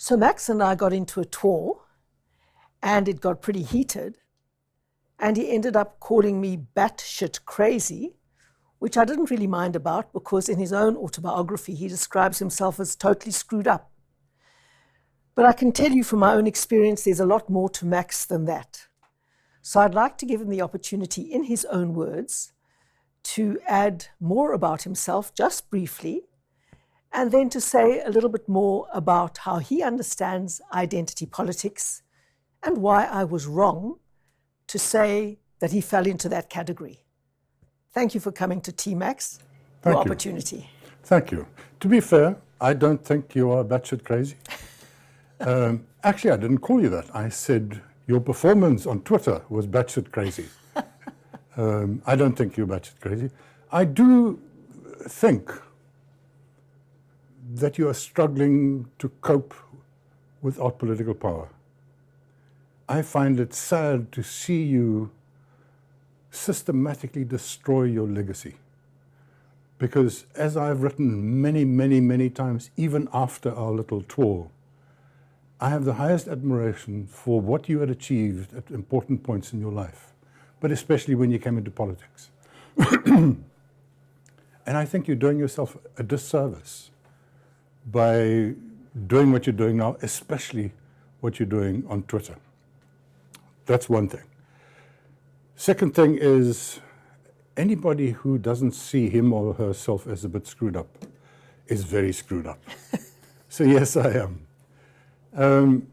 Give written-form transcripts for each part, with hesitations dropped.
So Max and I got into a tour, and it got pretty heated, and he ended up calling me batshit crazy, which I didn't really mind about because in his own autobiography, he describes himself as totally screwed up. But I can tell you from my own experience, there's a lot more to Max than that. So I'd like to give him the opportunity, in his own words, to add more about himself, just briefly, and then to say a little bit more about how he understands identity politics and why I was wrong to say that he fell into that category. Thank you for coming to T-Max, your opportunity. Thank you. To be fair, I don't think you are batshit crazy. Actually, I didn't call you that. I said your performance on Twitter was batshit crazy. I don't think you're batshit crazy. I do think that you are struggling to cope without political power. I find it sad to see you systematically destroy your legacy. Because as I've written many, many, many times, even after our little tour, I have the highest admiration for what you had achieved at important points in your life, but especially when you came into politics. And I think you're doing yourself a disservice by doing what you're doing now, especially what you're doing on Twitter. That's one thing. Second thing is, anybody who doesn't see him or herself as a bit screwed up is very screwed up. So yes, I am.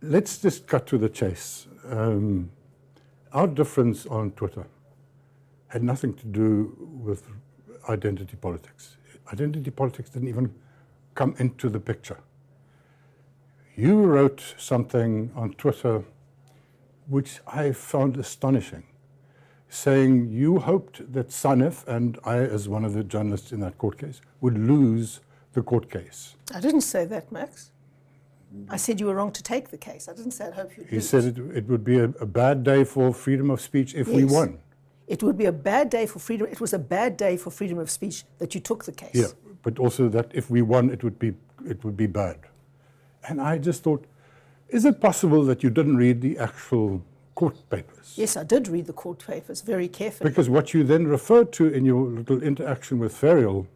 Let's just cut to the chase. Our difference on Twitter had nothing to do with identity politics. Identity politics didn't even come into the picture. You wrote something on Twitter which I found astonishing, saying you hoped that Sanef, and I as one of the journalists in that court case, would lose the court case. I didn't say that, Max. I said you were wrong to take the case. I didn't say I'd hope you'd lose. He said it would be a bad day for freedom of speech if we won. It would be a bad day for freedom. It was a bad day for freedom of speech that you took the case. Yeah, but also that if we won, it would be bad. And I just thought, is it possible that you didn't read the actual court papers? Yes, I did read the court papers very carefully. Because what you then referred to in your little interaction with Ferial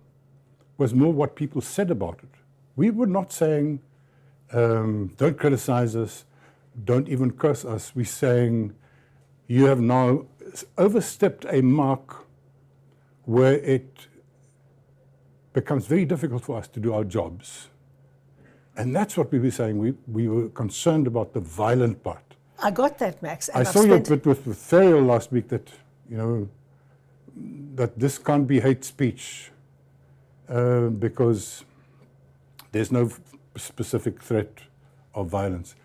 was more what people said about it. We were not saying, don't criticize us, don't even curse us. We're saying, you have now overstepped a mark where it becomes very difficult for us to do our jobs. And that's what we were saying. We were concerned about the violent part. I got that, Max. I saw your bit with Ferial last week that, that this can't be hate speech because there's no specific threat of violence.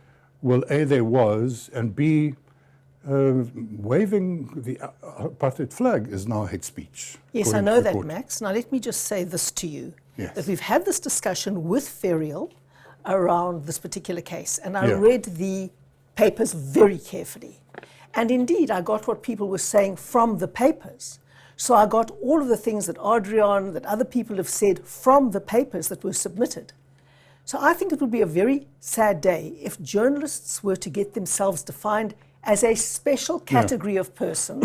Well, A, there was, and B, waving the apartheid flag is now hate speech. Yes, I know that, Max. Now let me just say this to you. Yes. That we've had this discussion with Ferial around this particular case, and I read the papers very carefully. And indeed, I got what people were saying from the papers. So I got all of the things that Adrian, that other people have said from the papers that were submitted. So I think it would be a very sad day if journalists were to get themselves defined as a special category of person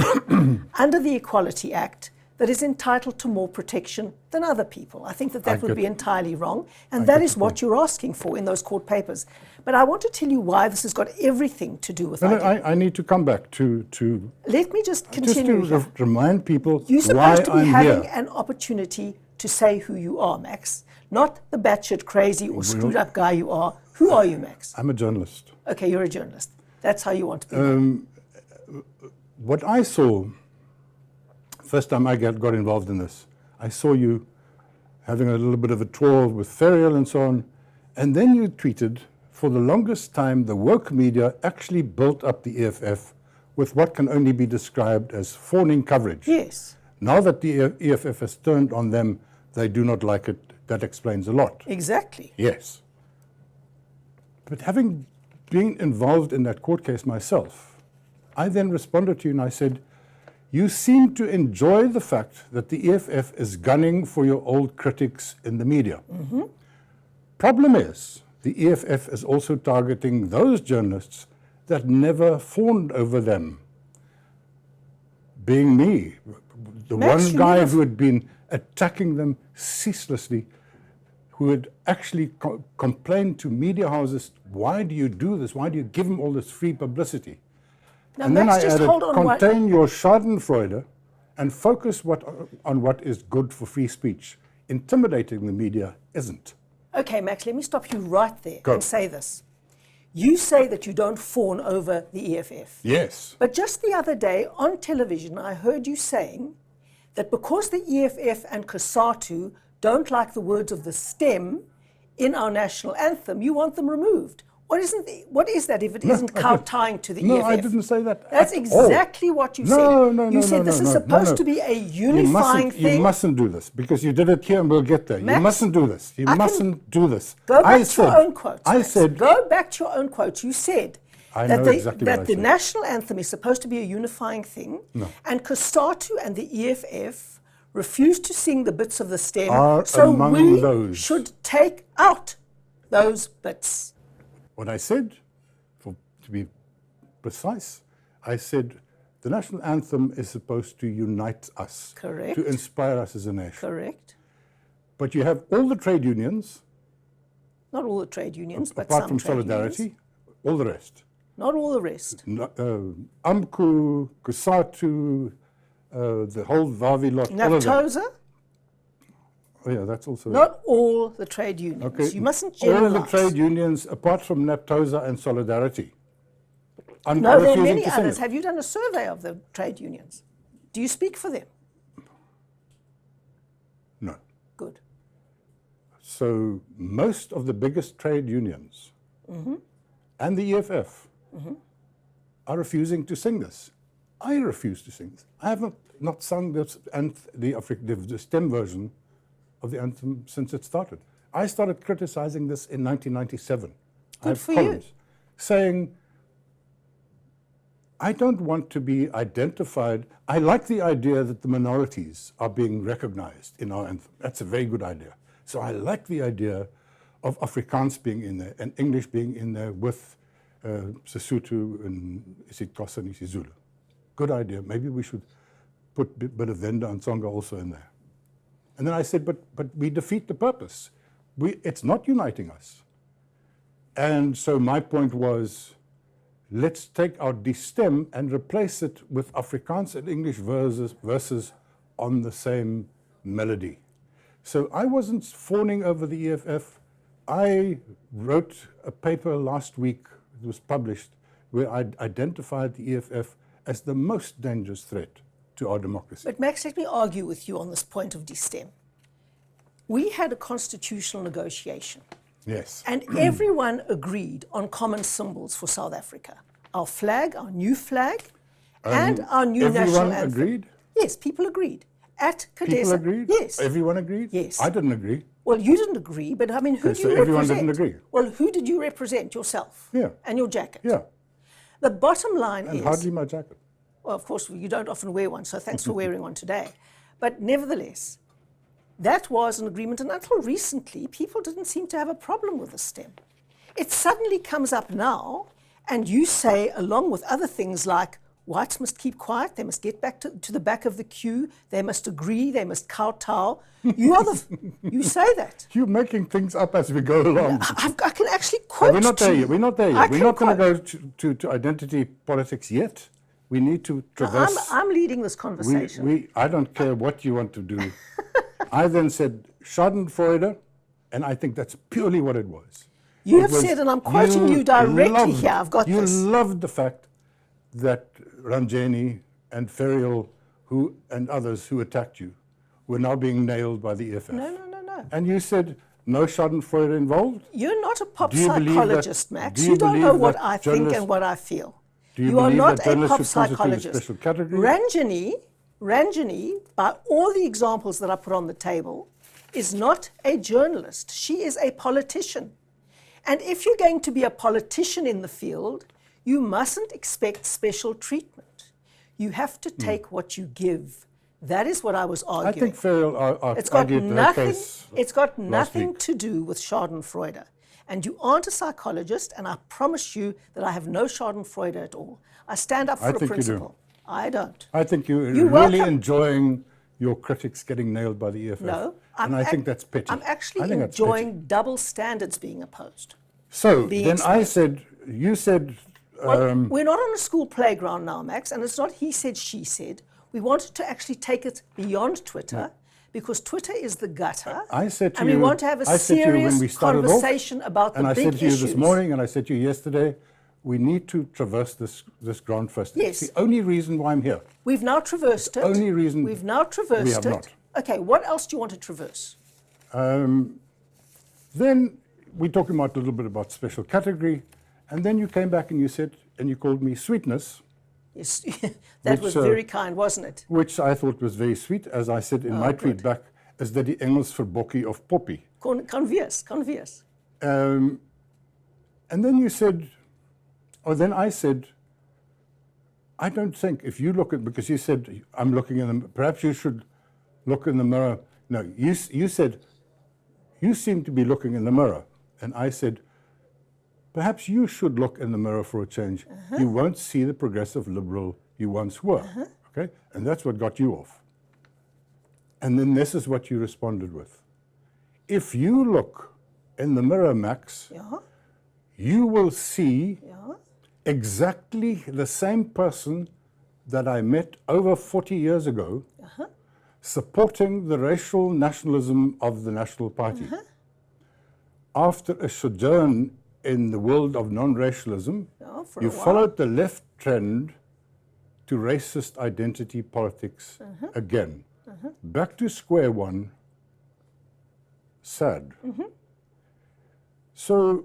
under the Equality Act that is entitled to more protection than other people. I think that would be entirely wrong, and that is what you're asking for in those court papers. But I want to tell you why this has got everything to do with I need to come back to Let me just continue. Just to remind people you're supposed why to be I'm having here. an opportunity to say who you are, Max, not the batshit crazy or screwed up guy you are. Who are you, Max? I'm a journalist. Okay, you're a journalist. That's how you want to be. What I saw, first time I got involved in this, I saw you having a little bit of a tour with Ferial and so on, and then you tweeted, for the longest time, the woke media actually built up the EFF with what can only be described as fawning coverage. Yes. Now that the EFF has turned on them, they do not like it. That explains a lot. Exactly. Yes. But having been involved in that court case myself, I then responded to you and I said, you seem to enjoy the fact that the EFF is gunning for your old critics in the media. Mm-hmm. Problem is the EFF is also targeting those journalists that never fawned over them. Being me, the Max, one guy who had been attacking them ceaselessly, who had actually complained to media houses, why do you do this? Why do you give them all this free publicity? Now, And Max, then I just added, hold on contain your schadenfreude and focus on what is good for free speech. Intimidating the media isn't. Okay, Max, let me stop you right there Go. and say this. You say that you don't fawn over the EFF. Yes. But just the other day on television, I heard you saying that because the EFF and COSATU don't like the words of the stem in our national anthem, you want them removed. What is that if it isn't kowtowing to the EFF? No, I didn't say that. That's exactly what you said. You said this is supposed to be a unifying thing. You mustn't do this, because you did it here and we'll get there. Max, you mustn't do this. You mustn't do this. Go back to your own quotes. I Max. said... Go back to your own quotes. You said that the said. national anthem is supposed to be a unifying thing, and COSATU and the EFF refuse to sing the bits of the stem, so we should take out those bits. What I said, to be precise, I said the national anthem is supposed to unite us. Correct. To inspire us as a nation. Correct. But you have all the trade unions. Not all the trade unions, but apart some from trade Solidarity, unions. all the rest. Not all the rest. AMCU, COSATU, the whole Vrye lot. NAFTOSA? Oh yeah, that's also... Not all the trade unions. Okay. You mustn't generalize. All the trade unions, apart from NAFTOSA and Solidarity. No, there are many others. Have you done a survey of the trade unions? Do you speak for them? No. Good. So most of the biggest trade unions and the EFF are refusing to sing this. I refuse to sing this. I have not sung this and the stem version of the anthem since it started. I started criticizing this in 1997. Good for you. Saying, I don't want to be identified. I like the idea that the minorities are being recognized in our anthem. That's a very good idea. So I like the idea of Afrikaans being in there and English being in there with Sesotho and isiXhosa and isiZulu. Good idea. Maybe we should put a bit of Venda and Tsonga also in there. And then I said, but we defeat the purpose. It's not uniting us. And so my point was, let's take out the stem and replace it with Afrikaans and English verses on the same melody. So I wasn't fawning over the EFF. I wrote a paper last week, it was published, where I identified the EFF as the most dangerous threat to our democracy. But Max, let me argue with you on this point of destem. We had a constitutional negotiation. Yes. And everyone agreed on common symbols for South Africa. Our flag, our new flag, and our new national anthem. Everyone agreed? Yes, people agreed. At Kadesa. People agreed? Yes. Everyone agreed? Yes. I didn't agree. Well, you didn't agree, but I mean, who Okay, do so you everyone represent? didn't agree. Well, who did you represent? Yourself. Yeah. And your jacket. Yeah. The bottom line And is... hardly my jacket. Well, of course, you don't often wear one, so thanks for wearing one today. But nevertheless, that was an agreement, and until recently, people didn't seem to have a problem with the stem. It suddenly comes up now, and you say, along with other things like, whites must keep quiet, they must get back to the back of the queue, they must agree, they must kowtow. You say that. You're making things up as we go along. I can actually quote We're not there yet. We're not there yet. We're not going to go to identity politics yet. We need to traverse. I'm leading this conversation. I don't care what you want to do. I then said Schadenfreude, and I think that's purely what it was. You have said, and I'm quoting you directly here, I've got this. You loved the fact that Ranjeni and Ferial and others who attacked you were now being nailed by the EFF. No. And you said, no Schadenfreude involved? You're not a pop psychologist, Max. You don't know what I think and what I feel. You are not a pop psychologist. Ranjani, by all the examples that I put on the table, is not a journalist. She is a politician. And if you're going to be a politician in the field, you mustn't expect special treatment. You have to take what you give. That is what I was arguing. I think Ferial it's got argued her case It's got nothing to do with Schadenfreude. And you aren't a psychologist, and I promise you that I have no Schadenfreude at all. I stand up for a principle. I don't. I think you're You really welcome- enjoying your critics getting nailed by the EFF. No. And I think that's petty. I'm actually I think that's petty. enjoying double standards being opposed. So being then I exposed. said, you said, Well, we're not on a school playground now, Max, and it's not he said, she said. We wanted to actually take it beyond Twitter because Twitter is the gutter. I said to and you, we want to have a I said to you when serious we started off, conversation about the and I big said to you issues. this morning, and I said to you yesterday, we need to traverse this ground first. Yes. It's the only reason why I'm here. We've now traversed it. Only reason We've now traversed we have it. not. Okay, what else do you want to traverse? Then we're talking about a little bit about special category, and then you came back and you said, and you called me sweetness, Yes, that was very kind, wasn't it? which I thought was very sweet, as I said in my tweet back, as dat die Engels vir bokkie of poppy. Kan wees. And then you said, or then I said, I don't think if you look at, because you said, I'm looking in the, perhaps you should look in the mirror. No, you said, you seem to be looking in the mirror. And I said, perhaps you should look in the mirror for a change. You won't see the progressive liberal you once were. Okay? And that's what got you off. And then this is what you responded with. If you look in the mirror, Max, you will see exactly the same person that I met over 40 years ago supporting the racial nationalism of the National Party. After a sojourn in the world of non-racialism, you followed the left trend to racist identity politics again. Back to square one, sad. So,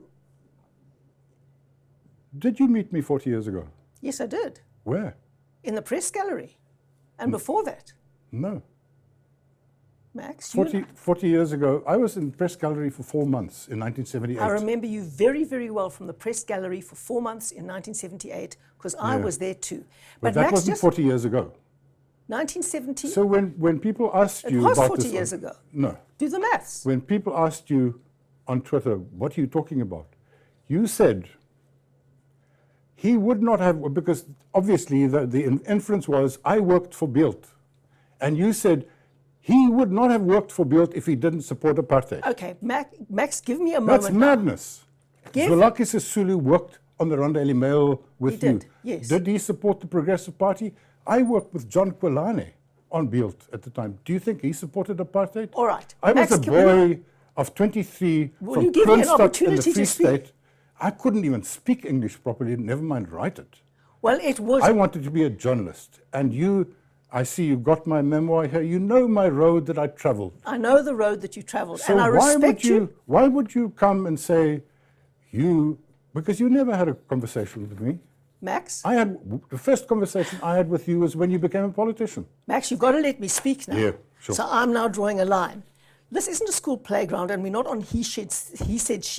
did you meet me 40 years ago? Yes, I did. Where? In the press gallery. And before that, No. Max, 40 years ago, I was in the press gallery for 4 months in 1978. I remember you very, very well from the press gallery for 4 months in 1978 because I was there too. But that Max, wasn't just 40 years ago. 1970, So when people asked it you was about 40 this, years ago. No. Do the maths. When people asked you on Twitter, what are you talking about? You said he would not have, because obviously the inference was, I worked for Beeld. And you said he would not have worked for Beeld if he didn't support apartheid. Okay, Max, give me a moment. That's madness. Give- Zwelakkie Sisulu worked on the Rondelle Mail with He you. did, yes. Did he support the Progressive Party? I worked with John Kwelane on Beeld at the time. Do you think he supported apartheid? All right. I Max, was a can we- boy of 23 Will from you give me an Kroonstad in the opportunity Free to speak? State. I couldn't even speak English properly, never mind write it. Well, it was. I wanted to be a journalist. And you, I see you got my memoir here. You know my road that I traveled. I know the road that you traveled, So and I why respect you. Why would you come and say because you never had a conversation with me. Max, The first conversation I had with you was when you became a politician. Max, you've got to let me speak now. Yeah, sure. So I'm now drawing a line. This isn't a school playground, and we're not on he said, she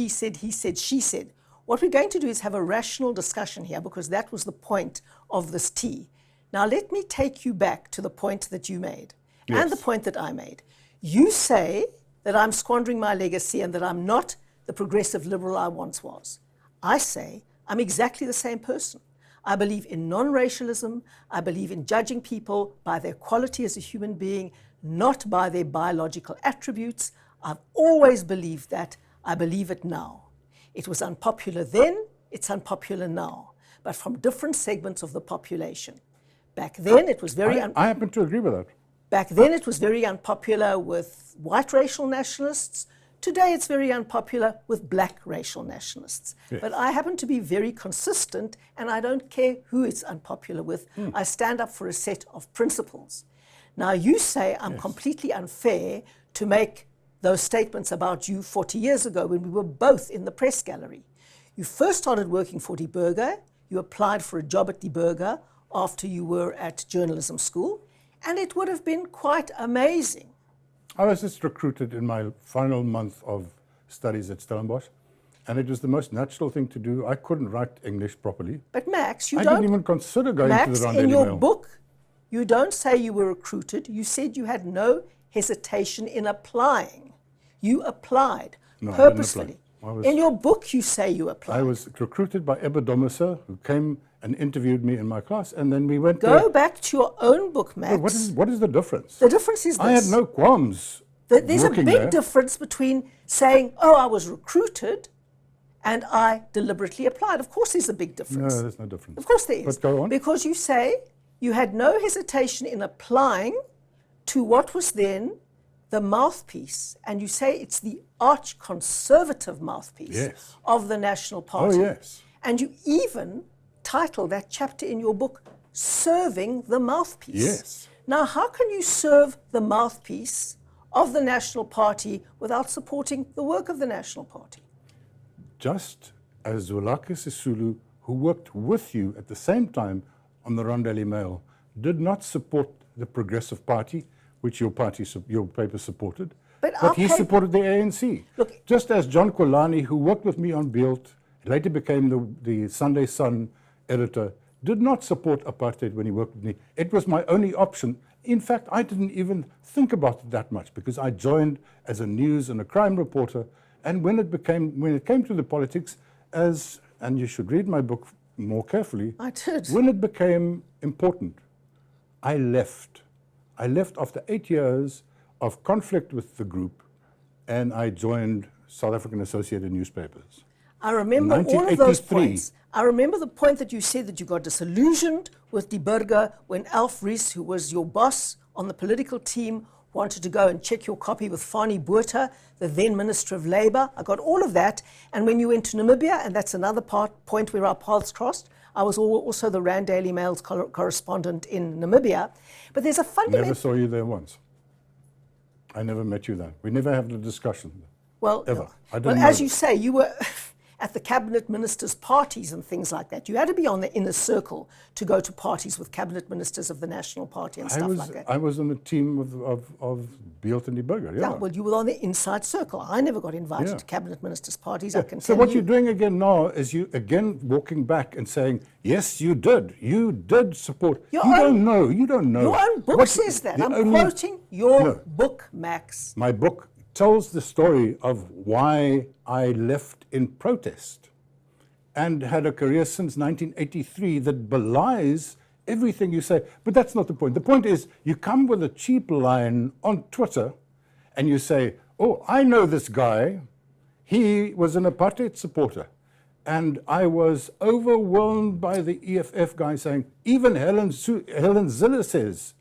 said, he said, she said. What we're going to do is have a rational discussion here, because that was the point of this tea. Now, let me take you back to the point that you made and the point that I made. You say that I'm squandering my legacy and that I'm not the progressive liberal I once was. I say I'm exactly the same person. I believe in non-racialism. I believe in judging people by their quality as a human being, not by their biological attributes. I've always believed that. I believe it now. It was unpopular then, it's unpopular now, but from different segments of the population. Back then it was very I happen to agree with that. Back then it was very unpopular with white racial nationalists. Today it's very unpopular with black racial nationalists. Yes. But I happen to be very consistent, and I don't care who it's unpopular with. I stand up for a set of principles. Now you say I'm completely unfair to make those statements about you 40 years ago when we were both in the press gallery. You first started working for Die Burger. You applied for a job at Die Burger after you were at journalism school, and it would have been quite amazing. I was just recruited in my final month of studies at Stellenbosch, and it was the most natural thing to do. I couldn't write English properly. But Max, I didn't even consider going to Max, the Rondelle in your Mail. book, you don't say you were recruited. You said you had no hesitation in applying. You applied No, I didn't purposefully. apply. In your book, you say you applied. I was recruited by Ebba Domisser, who came and interviewed me in my class, and then we went Go back to your own book, Max. What is the difference? The difference is this. I had no qualms. There's a big difference between saying, oh, I was recruited, and I deliberately applied. Of course there's a big difference. No, there's no difference. Of course there is. But go on. Because you say you had no hesitation in applying to what was then the mouthpiece, and you say it's the arch-conservative mouthpiece of the National Party. Oh, yes. And you even title that chapter in your book, Serving the Mouthpiece. Yes. Now, how can you serve the mouthpiece of the National Party without supporting the work of the National Party? Just as Zwelakhe Sisulu, who worked with you at the same time on the Daily Mail, did not support the Progressive Party, which your paper supported, but he supported the ANC. Look, just as John Kolani, who worked with me on Beeld, later became the Sunday Sun editor, did not support apartheid when he worked with me. It was my only option. In fact, I didn't even think about it that much because I joined as a news and a crime reporter. And when it came to the politics, and you should read my book more carefully. I did. When it became important, I left. I left after 8 years of conflict with the group, and I joined South African Associated Newspapers. I remember all of those points. I remember the point that you said that you got disillusioned with Die Burger when Alf Rees, who was your boss on the political team, wanted to go and check your copy with Fani Botha, the then Minister of Labour. I got all of that. And when you went to Namibia, and that's another point where our paths crossed, I was also the Rand Daily Mail's correspondent in Namibia. But there's a fundamental... Never saw you there once. I never met you there. We never had a discussion. Well, ever. No. As you say, you were at the cabinet ministers' parties and things like that. You had to be on the inner circle to go to parties with cabinet ministers of the National Party and stuff like that. I was on the team of Beeld and Die Burger, yeah. Well, you were on the inside circle. I never got invited to cabinet ministers' parties, I can tell you. So what you're doing again now is you again walking back and saying, yes, you did. You did support. You don't know. Your own book says that. I'm quoting your book, Max. My book tells the story of why I left in protest and had a career since 1983 that belies everything you say. But that's not the point. The point is you come with a cheap line on Twitter and you say, oh, I know this guy. He was an apartheid supporter. And I was overwhelmed by the EFF guy saying, even Helen Zille says,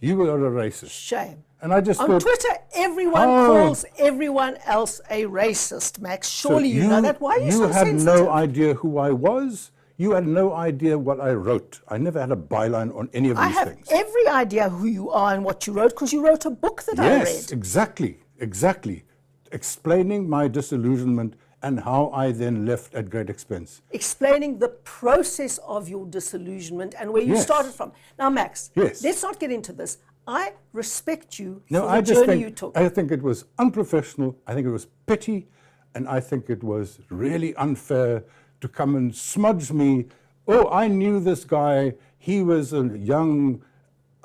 you are a racist. Shame. And I just on thought, Twitter, everyone calls everyone else a racist, Max. Surely you know that. Why are you so sensitive? You had no idea who I was. You had no idea what I wrote. I never had a byline on any of these things. I have every idea who you are and what you wrote because you wrote a book that I read. Yes, exactly. Explaining my disillusionment and how I then left at great expense. Explaining the process of your disillusionment and where you started from. Now, Max, let's not get into this. I respect you for the journey you took. I think it was unprofessional, I think it was petty, and I think it was really unfair to come and smudge me. Oh, I knew this guy, he was a young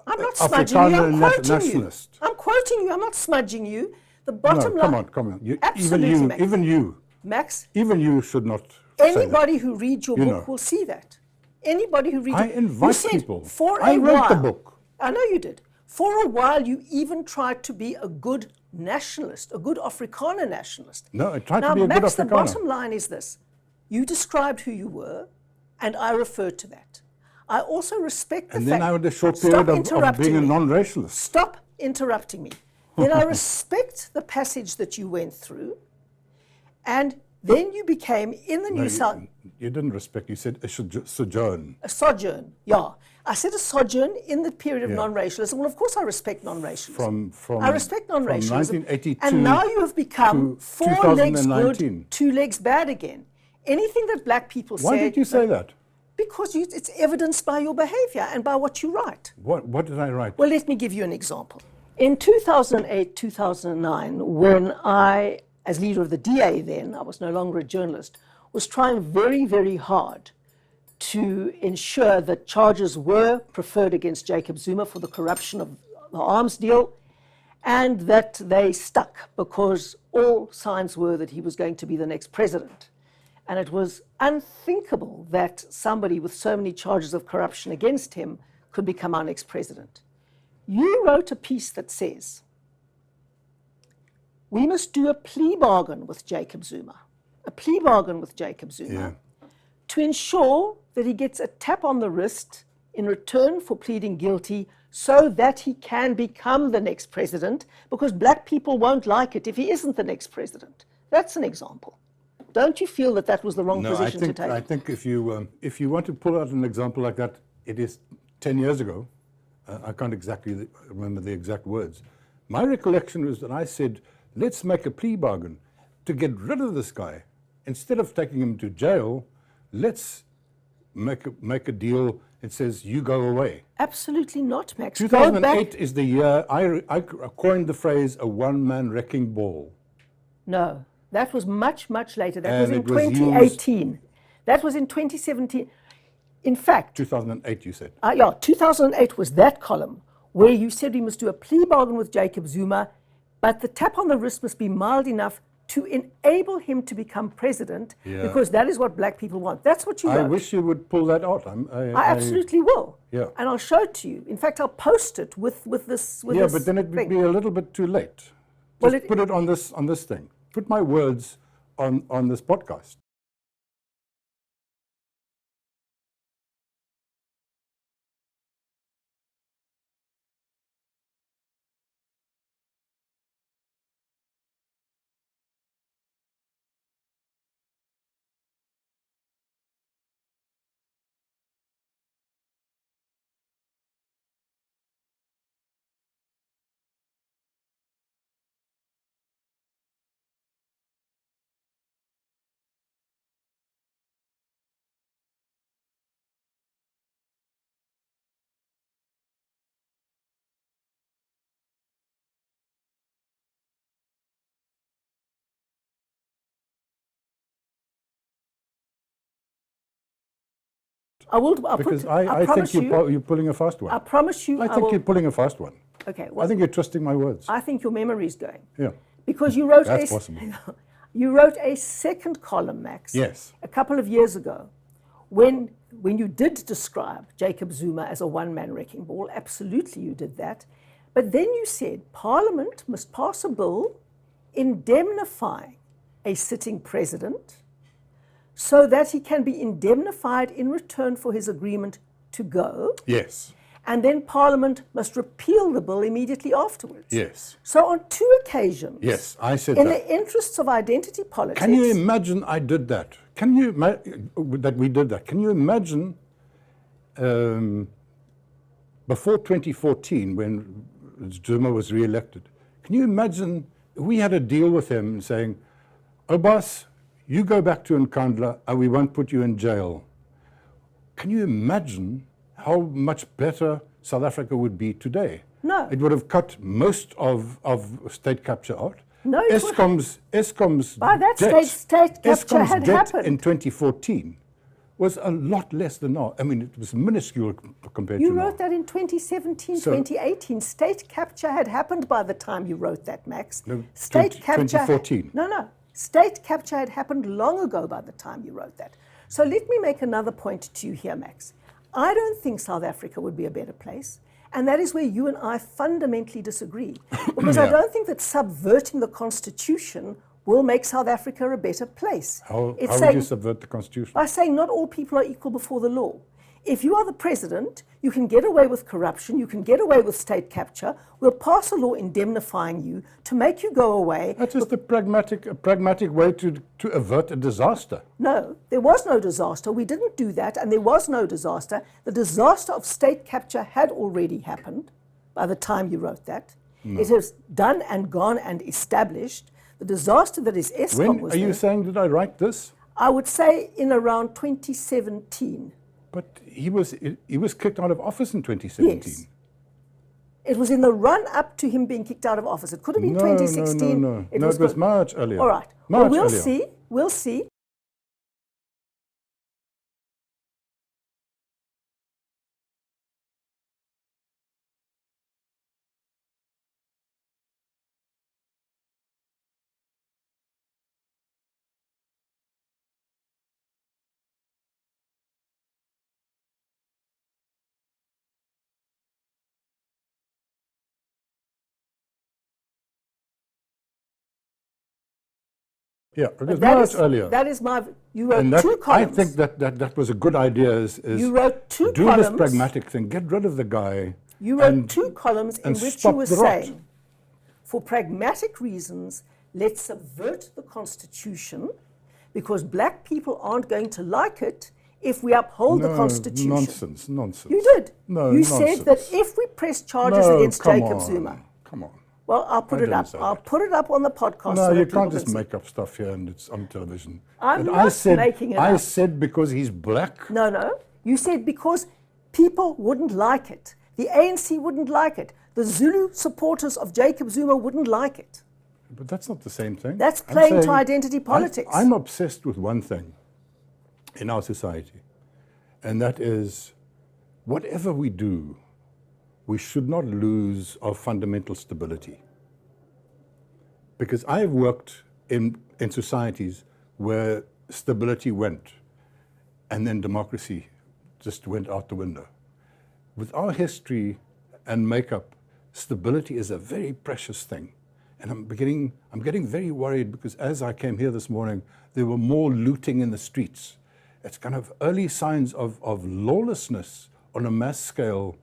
Afrikaner nationalist. I'm quoting you, I'm not smudging you. The bottom line... Come on. Absolutely, Max. Even you. Max? Even you should not Anybody who reads your book will see that. Anybody who reads it. I invite people. I wrote the book. I know you did. For a while, you even tried to be a good nationalist, a good Afrikaner nationalist. No, I tried to be a good Afrikaner. Max, the bottom line is this. You described who you were, and I referred to that. I also respect the fact... And then I had a short period of being a non-racialist. Stop interrupting me. Then I respect the passage that you went through, and then you became in the New South... You didn't respect, you said a sojourn. A sojourn, yeah. I said a sojourn in the period of non-racialism. Well, of course I respect non-racialism. From I respect non-racialism. From 1982 and now you have become 4 legs good, 2 legs bad again. Anything that black people say... Why did you say that? Because it's evidenced by your behavior and by what you write. What did I write? Well, let me give you an example. In 2008, 2009, when I, as leader of the DA then, I was no longer a journalist, was trying very, very hard to ensure that charges were preferred against Jacob Zuma for the corruption of the arms deal, and that they stuck because all signs were that he was going to be the next president. And it was unthinkable that somebody with so many charges of corruption against him could become our next president. You wrote a piece that says, we must do a plea bargain with Jacob Zuma, Yeah. to ensure that he gets a tap on the wrist in return for pleading guilty so that he can become the next president, because black people won't like it if he isn't the next president. That's an example. Don't you feel that that was the wrong position to take? I think if you want to pull out an example like that, it is 10 years ago. I can't exactly remember the exact words. My recollection was that I said, let's make a plea bargain to get rid of this guy. Instead of taking him to jail, let's make a deal that says, you go away. Absolutely not, Max. 2008 is the year I coined the phrase, a one-man wrecking ball. No, that was much, much later. That was And in it was 2018. That was in 2017. In fact, 2008, you said. 2008 was that column where you said we must do a plea bargain with Jacob Zuma, but the tap on the wrist must be mild enough to enable him to become president, because that is what black people want. That's what you wrote. I wish you would pull that out. I absolutely will. Yeah. And I'll show it to you. In fact, I'll post it with this. Yeah, but then it would be a little bit too late. Just put it on this thing. Put my words on this podcast. Because I think you're pulling a fast one. I promise you. I think you're pulling a fast one. Okay. Well, I think you're twisting my words. I think your memory is going. Yeah. Because you wrote That's possible. You wrote a second column, Max. Yes. A couple of years ago, when you did describe Jacob Zuma as a one-man wrecking ball. Absolutely, you did that. But then you said Parliament must pass a bill indemnifying a sitting president, so that he can be indemnified in return for his agreement to go. Yes. And then Parliament must repeal the bill immediately afterwards. Yes. So on two occasions, yes, I said in that. the interests of identity politics. Can you imagine I did that? That we did that? Can you imagine before 2014, when Zuma was re-elected, can you imagine we had a deal with him saying, oh boss, you go back to Nkandla and we won't put you in jail. Can you imagine how much better South Africa would be today? No. It would have cut most of state capture out. No, Eskom's by that debt, state capture had debt happened. in 2014 was a lot less than now. I mean, it was minuscule compared to now. You wrote that in 2017, 2018. State capture had happened by the time you wrote that, Max. No, State capture. 2014. No. State capture had happened long ago by the time you wrote that. So let me make another point to you here, Max. I don't think South Africa would be a better place. And that is where you and I fundamentally disagree. Because I don't think that subverting the Constitution will make South Africa a better place. How would you subvert the Constitution? By saying not all people are equal before the law. If you are the president, you can get away with corruption, you can get away with state capture. We'll pass a law indemnifying you to make you go away. That's just a pragmatic way to avert a disaster. No, there was no disaster. We didn't do that, and there was no disaster. The disaster of state capture had already happened by the time you wrote that. No. It is done and gone and established. The disaster that is Eskom When was are you saying did I write this? I would say in around 2017. But he was kicked out of office in 2017. Yes. It was in the run-up to him being kicked out of office. It could have been 2016. No, it was much earlier. All right. Much we'll earlier. see. We'll see. Yeah, because That much is, earlier. That is my. You wrote And that, two columns. I think that was a good idea. Is You wrote two do columns. this pragmatic thing. Get rid of the guy. You wrote two columns in which you stop were the rot. saying, for pragmatic reasons, let's subvert the Constitution because black people aren't going to like it if we uphold the Constitution. Nonsense. You did. No, you nonsense. said that if we press charges against Jacob Zuma. Come on. Well, I'll put it up. I'll put it up on the podcast. No, so you that can't people just can see. make up stuff here and it's on television. I'm And not making it I up. said because he's black. No. You said because people wouldn't like it. The ANC wouldn't like it. The Zulu supporters of Jacob Zuma wouldn't like it. But that's not the same thing. That's I'm playing to saying identity politics. I'm obsessed with one thing in our society, and that is whatever we do, we should not lose our fundamental stability. Because I've worked in societies where stability went and then democracy just went out the window. With our history and makeup, stability is a very precious thing. And I'm getting very worried because as I came here this morning, there were more looting in the streets. It's kind of early signs of lawlessness on a mass scale.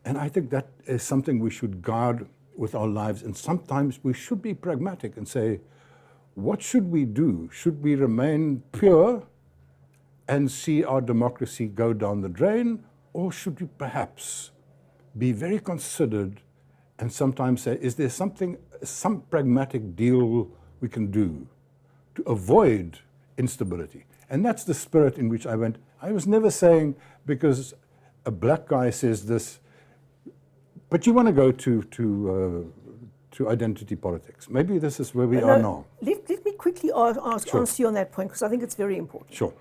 And I think that is something we should guard with our lives. And sometimes we should be pragmatic and say, what should we do? Should we remain pure and see our democracy go down the drain? Or should we perhaps be very considered and sometimes say, is there some pragmatic deal we can do to avoid instability? And that's the spirit in which I went. I was never saying because a black guy says this, but you want to go to identity politics. Maybe this is where we are now. Let me quickly answer you on that point because I think it's very important. Sure.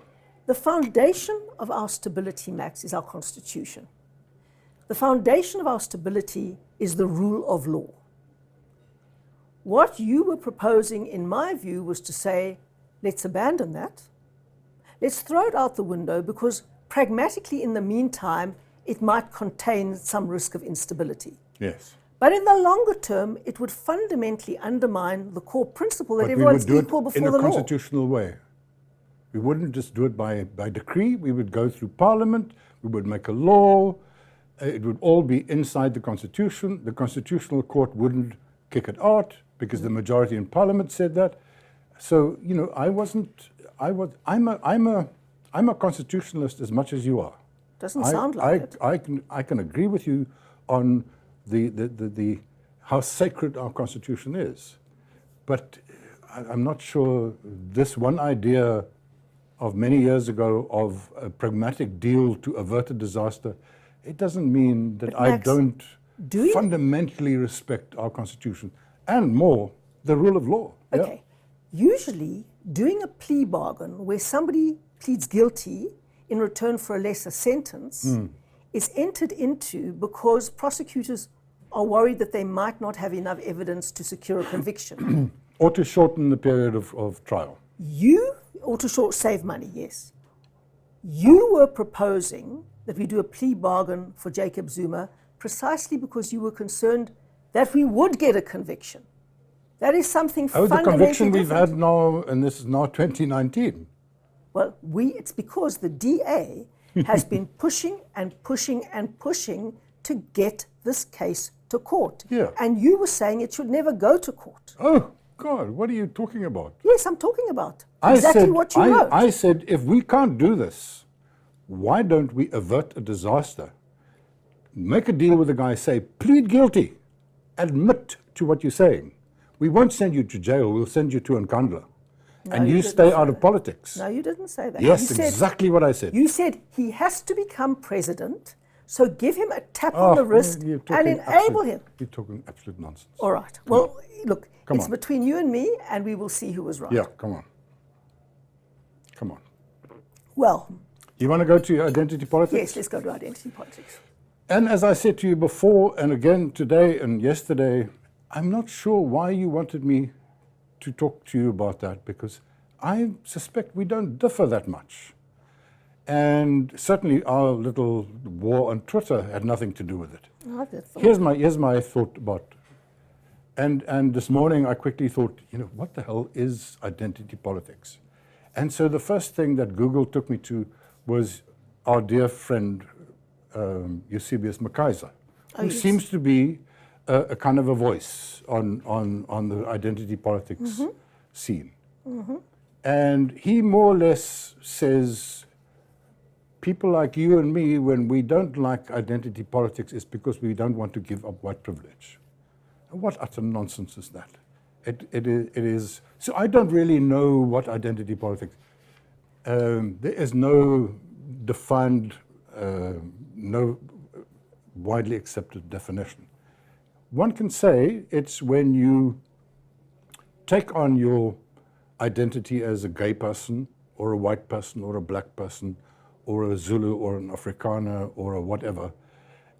The foundation of our stability, Max, is our Constitution. The foundation of our stability is the rule of law. What you were proposing, in my view, was to say, let's abandon that. Let's throw it out the window because pragmatically, in the meantime, it might contain some risk of instability. Yes. But in the longer term, it would fundamentally undermine the core principle that everyone's equal before the law. In a constitutional way. We wouldn't just do it by decree. We would go through Parliament. We would make a law. It would all be inside the Constitution. The Constitutional Court wouldn't kick it out because the majority in Parliament said that. So, you know, I'm a constitutionalist as much as you are. Doesn't sound like it. I can agree with you on the how sacred our Constitution is, but I'm not sure this one idea of many years ago of a pragmatic deal to avert a disaster, it doesn't mean that I don't fundamentally respect our Constitution and more the rule of law. Okay. Yeah? Usually, doing a plea bargain where somebody pleads guilty in return for a lesser sentence is entered into because prosecutors are worried that they might not have enough evidence to secure a conviction. Or to shorten the period of trial. Or to save money, yes. You were proposing that we do a plea bargain for Jacob Zuma precisely because you were concerned that we would get a conviction. That is something fundamentally the conviction we've different. had now, and this is now 2019. Well, it's because the DA has been pushing and pushing and pushing to get this case to court. Yeah. And you were saying it should never go to court. Oh, God, what are you talking about? Yes, I'm talking about exactly what you wrote. I said, if we can't do this, why don't we avert a disaster? Make a deal with the guy, say, plead guilty, admit to what you're saying. We won't send you to jail, we'll send you to Nkandla. No, and you stay out of politics. No, you didn't say that. Yes, exactly what I said. You said he has to become president, so give him a tap on the wrist and enable him. You're talking absolute nonsense. All right. Well, look, it's between you and me, and we will see who was right. Yeah, come on. Come on. Well. You want to go to identity politics? Yes, let's go to identity politics. And as I said to you before, and again today and yesterday, I'm not sure why you wanted me to talk to you about that, because I suspect we don't differ that much. And certainly our little war on Twitter had nothing to do with it. No, that's Here's my thought about And this morning I quickly thought, what the hell is identity politics? And so the first thing that Google took me to was our dear friend, Eusebius McKaiser, who seems to be a kind of a voice on the identity politics scene. And he more or less says, people like you and me, when we don't like identity politics, it's because we don't want to give up white privilege. And what utter nonsense is that? It is. So I don't really know what identity politics. There is no defined, no widely accepted definition. One can say it's when you take on your identity as a gay person, or a white person, or a black person, or a Zulu, or an Afrikaner, or a whatever,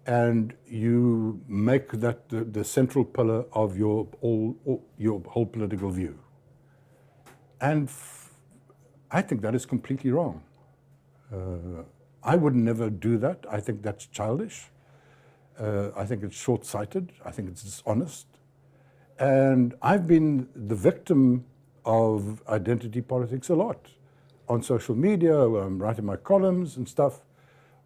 and you make that the central pillar of your whole political view. And I think that is completely wrong. I would never do that. I think that's childish. I think it's short-sighted. I think it's dishonest. And I've been the victim of identity politics a lot on social media, where I'm writing my columns and stuff,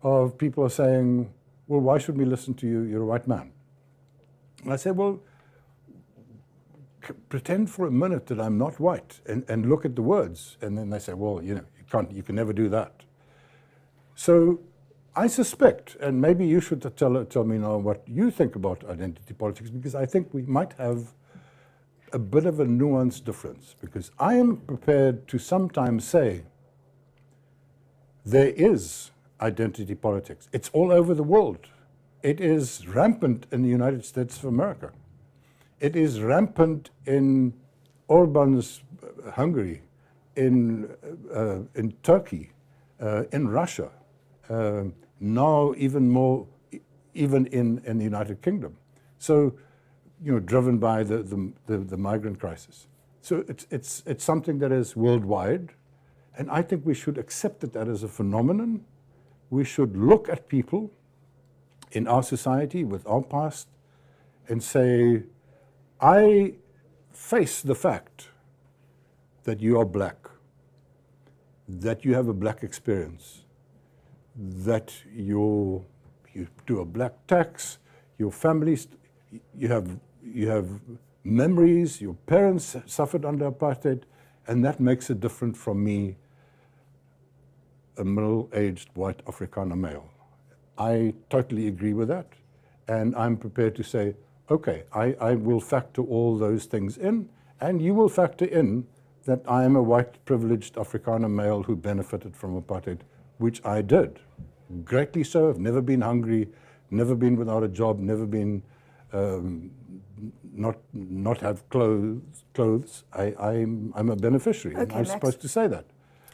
of people are saying, well, why should we listen to you? You're a white man. And I say, well, pretend for a minute that I'm not white and look at the words. And then they say, well, you can never do that. So I suspect, and maybe you should tell me now what you think about identity politics, because I think we might have a bit of a nuanced difference, because I am prepared to sometimes say there is identity politics. It's all over the world. It is rampant in the United States of America. It is rampant in Orban's Hungary, in Turkey, in Russia, now even more, even in the United Kingdom. So, driven by the migrant crisis. So it's something that is worldwide, and I think we should accept that as a phenomenon. We should look at people in our society with our past and say, I face the fact that you are black, that you have a black experience, that you do a black tax, your families, you have memories, your parents suffered under apartheid, and that makes it different from me, a middle-aged white Afrikaner male. I totally agree with that, and I'm prepared to say, okay, I will factor all those things in, and you will factor in that I am a white privileged Afrikaner male who benefited from apartheid, which I did. Greatly so. I've never been hungry, never been without a job, never been not have clothes. I'm a beneficiary, and I'm supposed to say that.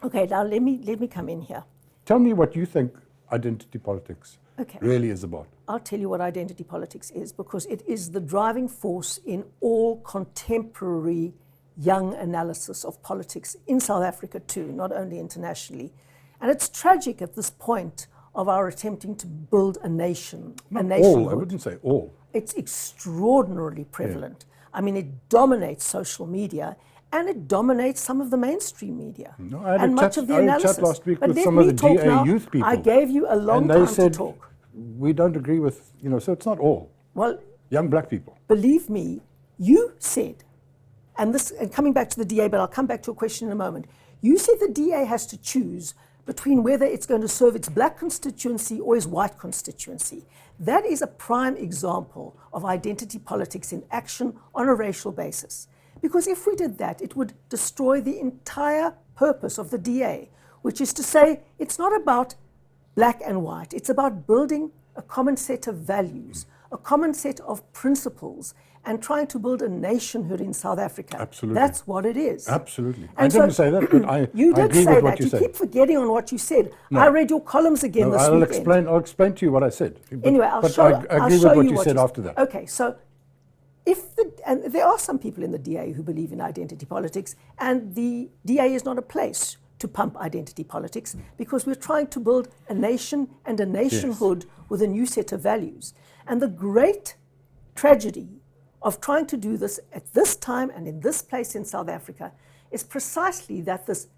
Okay, now let me come in here. Tell me what you think identity politics really is about. I'll tell you what identity politics is, because it is the driving force in all contemporary young analysis of politics in South Africa too, not only internationally. And it's tragic at this point of our attempting to build a nation. Not all, I wouldn't say all. It's extraordinarily prevalent. Yeah. I mean, it dominates social media, and it dominates some of the mainstream media. No, I had a chat last week with some of the DA youth people. I gave you a long time to talk. We don't agree with, so it's not all. Well, young black people. Believe me, you said, and coming back to the DA, but I'll come back to a question in a moment. You said the DA has to choose between whether it's going to serve its black constituency or its white constituency. That is a prime example of identity politics in action on a racial basis. Because if we did that, it would destroy the entire purpose of the DA, which is to say it's not about black and white. It's about building a common set of values, a common set of principles, and trying to build a nationhood in South Africa. Absolutely. That's what it is. Absolutely. And I didn't say that, but I agree with what you said. You keep forgetting on what you said. No. I read your columns again this weekend. I'll explain to you what I said. Anyway, I agree with what you said after that. Okay, so and there are some people in the DA who believe in identity politics, and the DA is not a place to pump identity politics, because we're trying to build a nation and a nationhood with a new set of values. And the great tragedy of trying to do this at this time and in this place in South Africa is precisely that this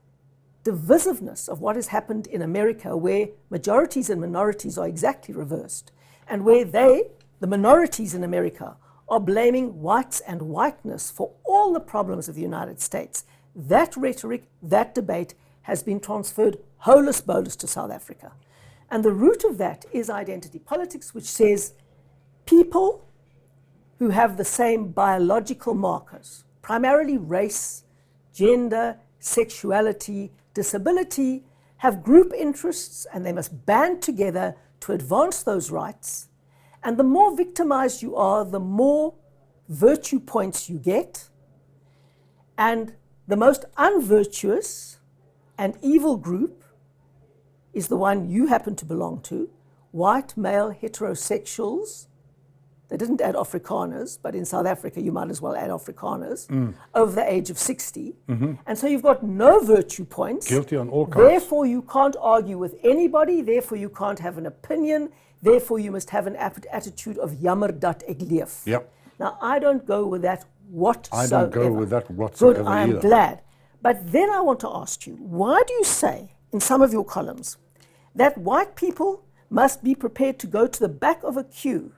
divisiveness of what has happened in America, where majorities and minorities are exactly reversed, and where the minorities in America, are blaming whites and whiteness for all the problems of the United States. That rhetoric, that debate has been transferred holus bolus to South Africa. And the root of that is identity politics, which says people who have the same biological markers, primarily race, gender, sexuality, disability, have group interests, and they must band together to advance those rights. And the more victimized you are, the more virtue points you get. And the most unvirtuous and evil group is the one you happen to belong to, white, male, heterosexuals. They didn't add Afrikaners, but in South Africa you might as well add Afrikaners, over the age of 60. And so you've got no virtue points. Guilty on all counts. Therefore you can't argue with anybody, therefore you can't have an opinion, therefore you must have an attitude of jammer dat ek leef. Yep. Now I don't go with that whatsoever. I don't go with that whatsoever Good, I am either. glad. But then I want to ask you, why do you say in some of your columns that white people must be prepared to go to the back of a queue?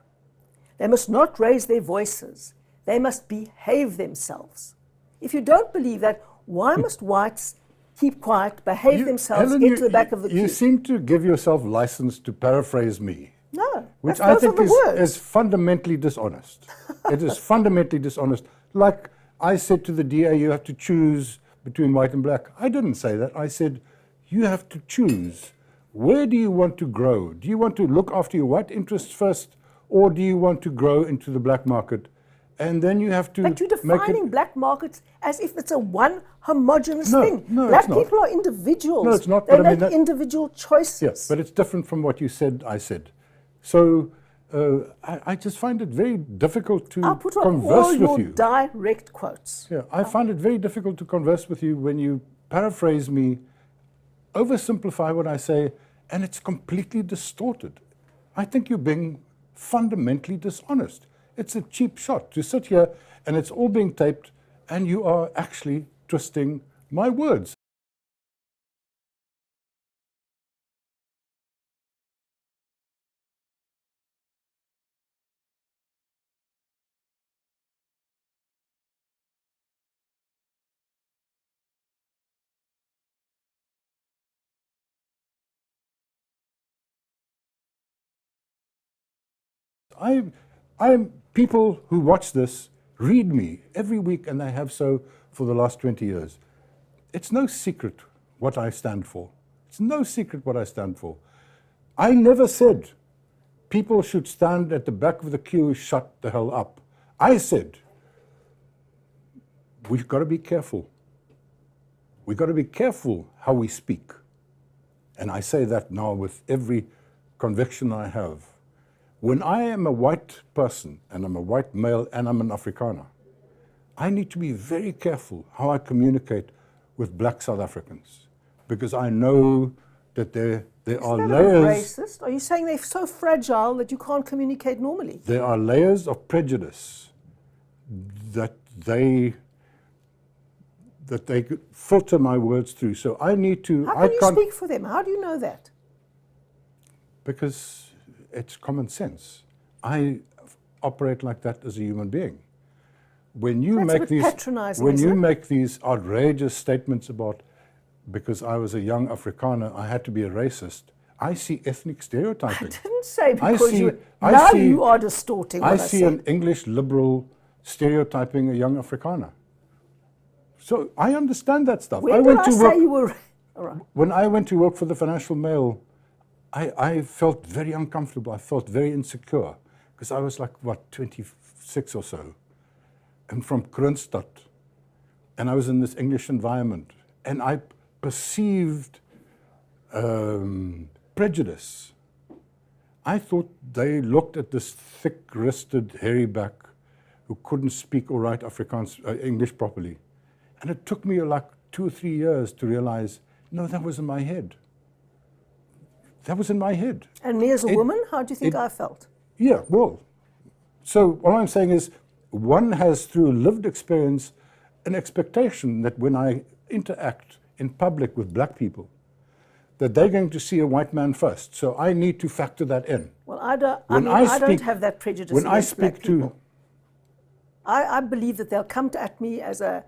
They must not raise their voices. They must behave themselves. If you don't believe that, why must whites keep quiet, behave themselves, Helen, get to the back of the queue? You seem to give yourself license to paraphrase me. No, Which that's I those think are the words. is fundamentally dishonest. It is fundamentally dishonest. Like I said to the DA, you have to choose between white and black. I didn't say that. I said, you have to choose. Where do you want to grow? Do you want to look after your white interests first, or do you want to grow into the black market? And then you have to But you're make defining it... black markets as if it's a one homogenous No, thing. no, black it's not. people are individuals. No, it's not, They but I mean make that- individual choices. Yes, but it's different from what you said, I said. So I just find it very difficult to I'll put up converse all with your you. direct quotes. Yeah, I find it very difficult to converse with you when you paraphrase me, oversimplify what I say, and it's completely distorted. I think you're being fundamentally dishonest. It's a cheap shot to sit here and it's all being taped and you are actually twisting my words. I'm people who watch this read me every week, and they have so for the last 20 years. It's no secret what I stand for. It's no secret what I stand for. I never said people should stand at the back of the queue, shut the hell up. I said, we've got to be careful. We've got to be careful how we speak. And I say that now with every conviction I have. When I am a white person, and I'm a white male, and I'm an Afrikaner, I need to be very careful how I communicate with black South Africans, because I know that there are Isn't that layers. racist? Are you saying they're so fragile that you can't communicate normally? There are layers of prejudice that they filter my words through. So I need to. How can you speak for them? How do you know that? Because it's common sense. I operate like that as a human being. When you That's a make bit these, patronizing, when isn't you it? make these outrageous statements about, because I was a young Afrikaner, I had to be a racist. I see ethnic I stereotyping. didn't say because you. I Now see- you are distorting what I see said. an English liberal stereotyping a young Afrikaner. So I understand that stuff. When did I say you were? All right. When I went to work for the Financial Mail, I felt very uncomfortable. I felt very insecure because I was like, 26 or so, and from Kroonstad, and I was in this English environment, and I perceived prejudice. I thought they looked at this thick-wristed, hairy back who couldn't speak or write English properly. And it took me like 2 or 3 years to realize, no, that was in my head. That was in my head. And me as a woman, how do you think I felt? Yeah, well, so what I'm saying is, one has, through lived experience, an expectation that when I interact in public with black people, that they're going to see a white man first. So I need to factor that in. Well, I don't have that prejudice when I against black speak people. to, I believe that they'll come at me as a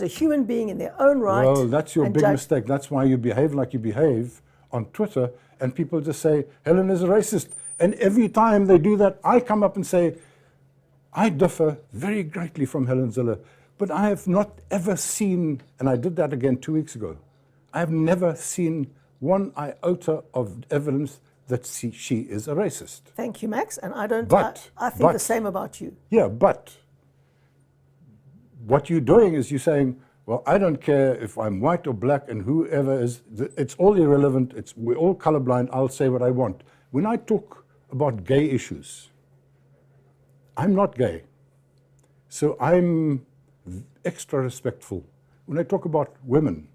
human being in their own right. well, that's your and big judge. mistake. That's why you behave like you behave on Twitter, and people just say, Helen is a racist. And every time they do that, I come up and say, I differ very greatly from Helen Zille, but I have not ever seen, and I did that again 2 weeks ago, I have never seen one iota of evidence that she is a racist. Thank you, Max. And I don't. But- I think but- the same about you. Yeah, but what you're doing is you're saying, well, I don't care if I'm white or black and whoever is, it's all irrelevant, we're all colorblind, I'll say what I want. When I talk about gay issues, I'm not gay, so I'm extra respectful. When I talk about women,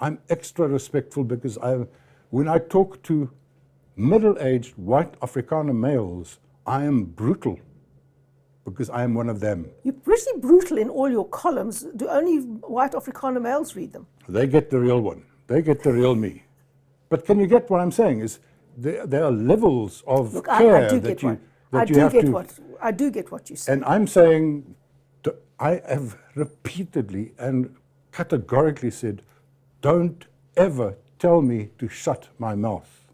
I'm extra respectful because when I talk to middle-aged white Afrikaner males, I am brutal because I am one of them. You're pretty brutal in all your columns. Do only white Afrikaner males read them? They get the real one. They get the real me. But can you get what I'm saying? Is there are levels of Look, care I do that get you what that I you have do get to. what I do get what you say. And I'm saying, I have repeatedly and categorically said, don't ever tell me to shut my mouth.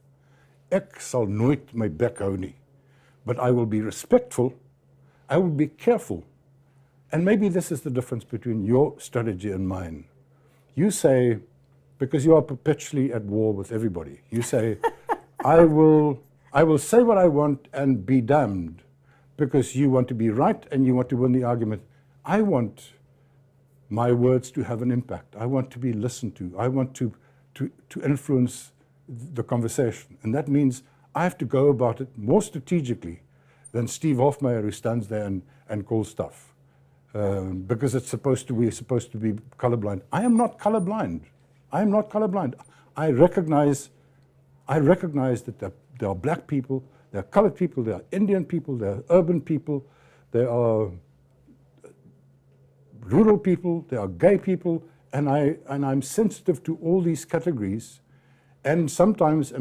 Ek sal nooit my bek hou nie. But I will be respectful, I will be careful. And maybe this is the difference between your strategy and mine. You say, because you are perpetually at war with everybody, you say, I will say what I want and be damned, because you want to be right and you want to win the argument. I want my words to have an impact. I want to be listened to. I want to influence the conversation. And that means I have to go about it more strategically than Steve Hofmeyer, who stands there and calls stuff. Because we're supposed to be colorblind. I am not colorblind. I am not colorblind. I recognize that there are black people, there are colored people, there are Indian people, there are urban people, there are rural people, there are gay people, and I'm sensitive to all these categories. And sometimes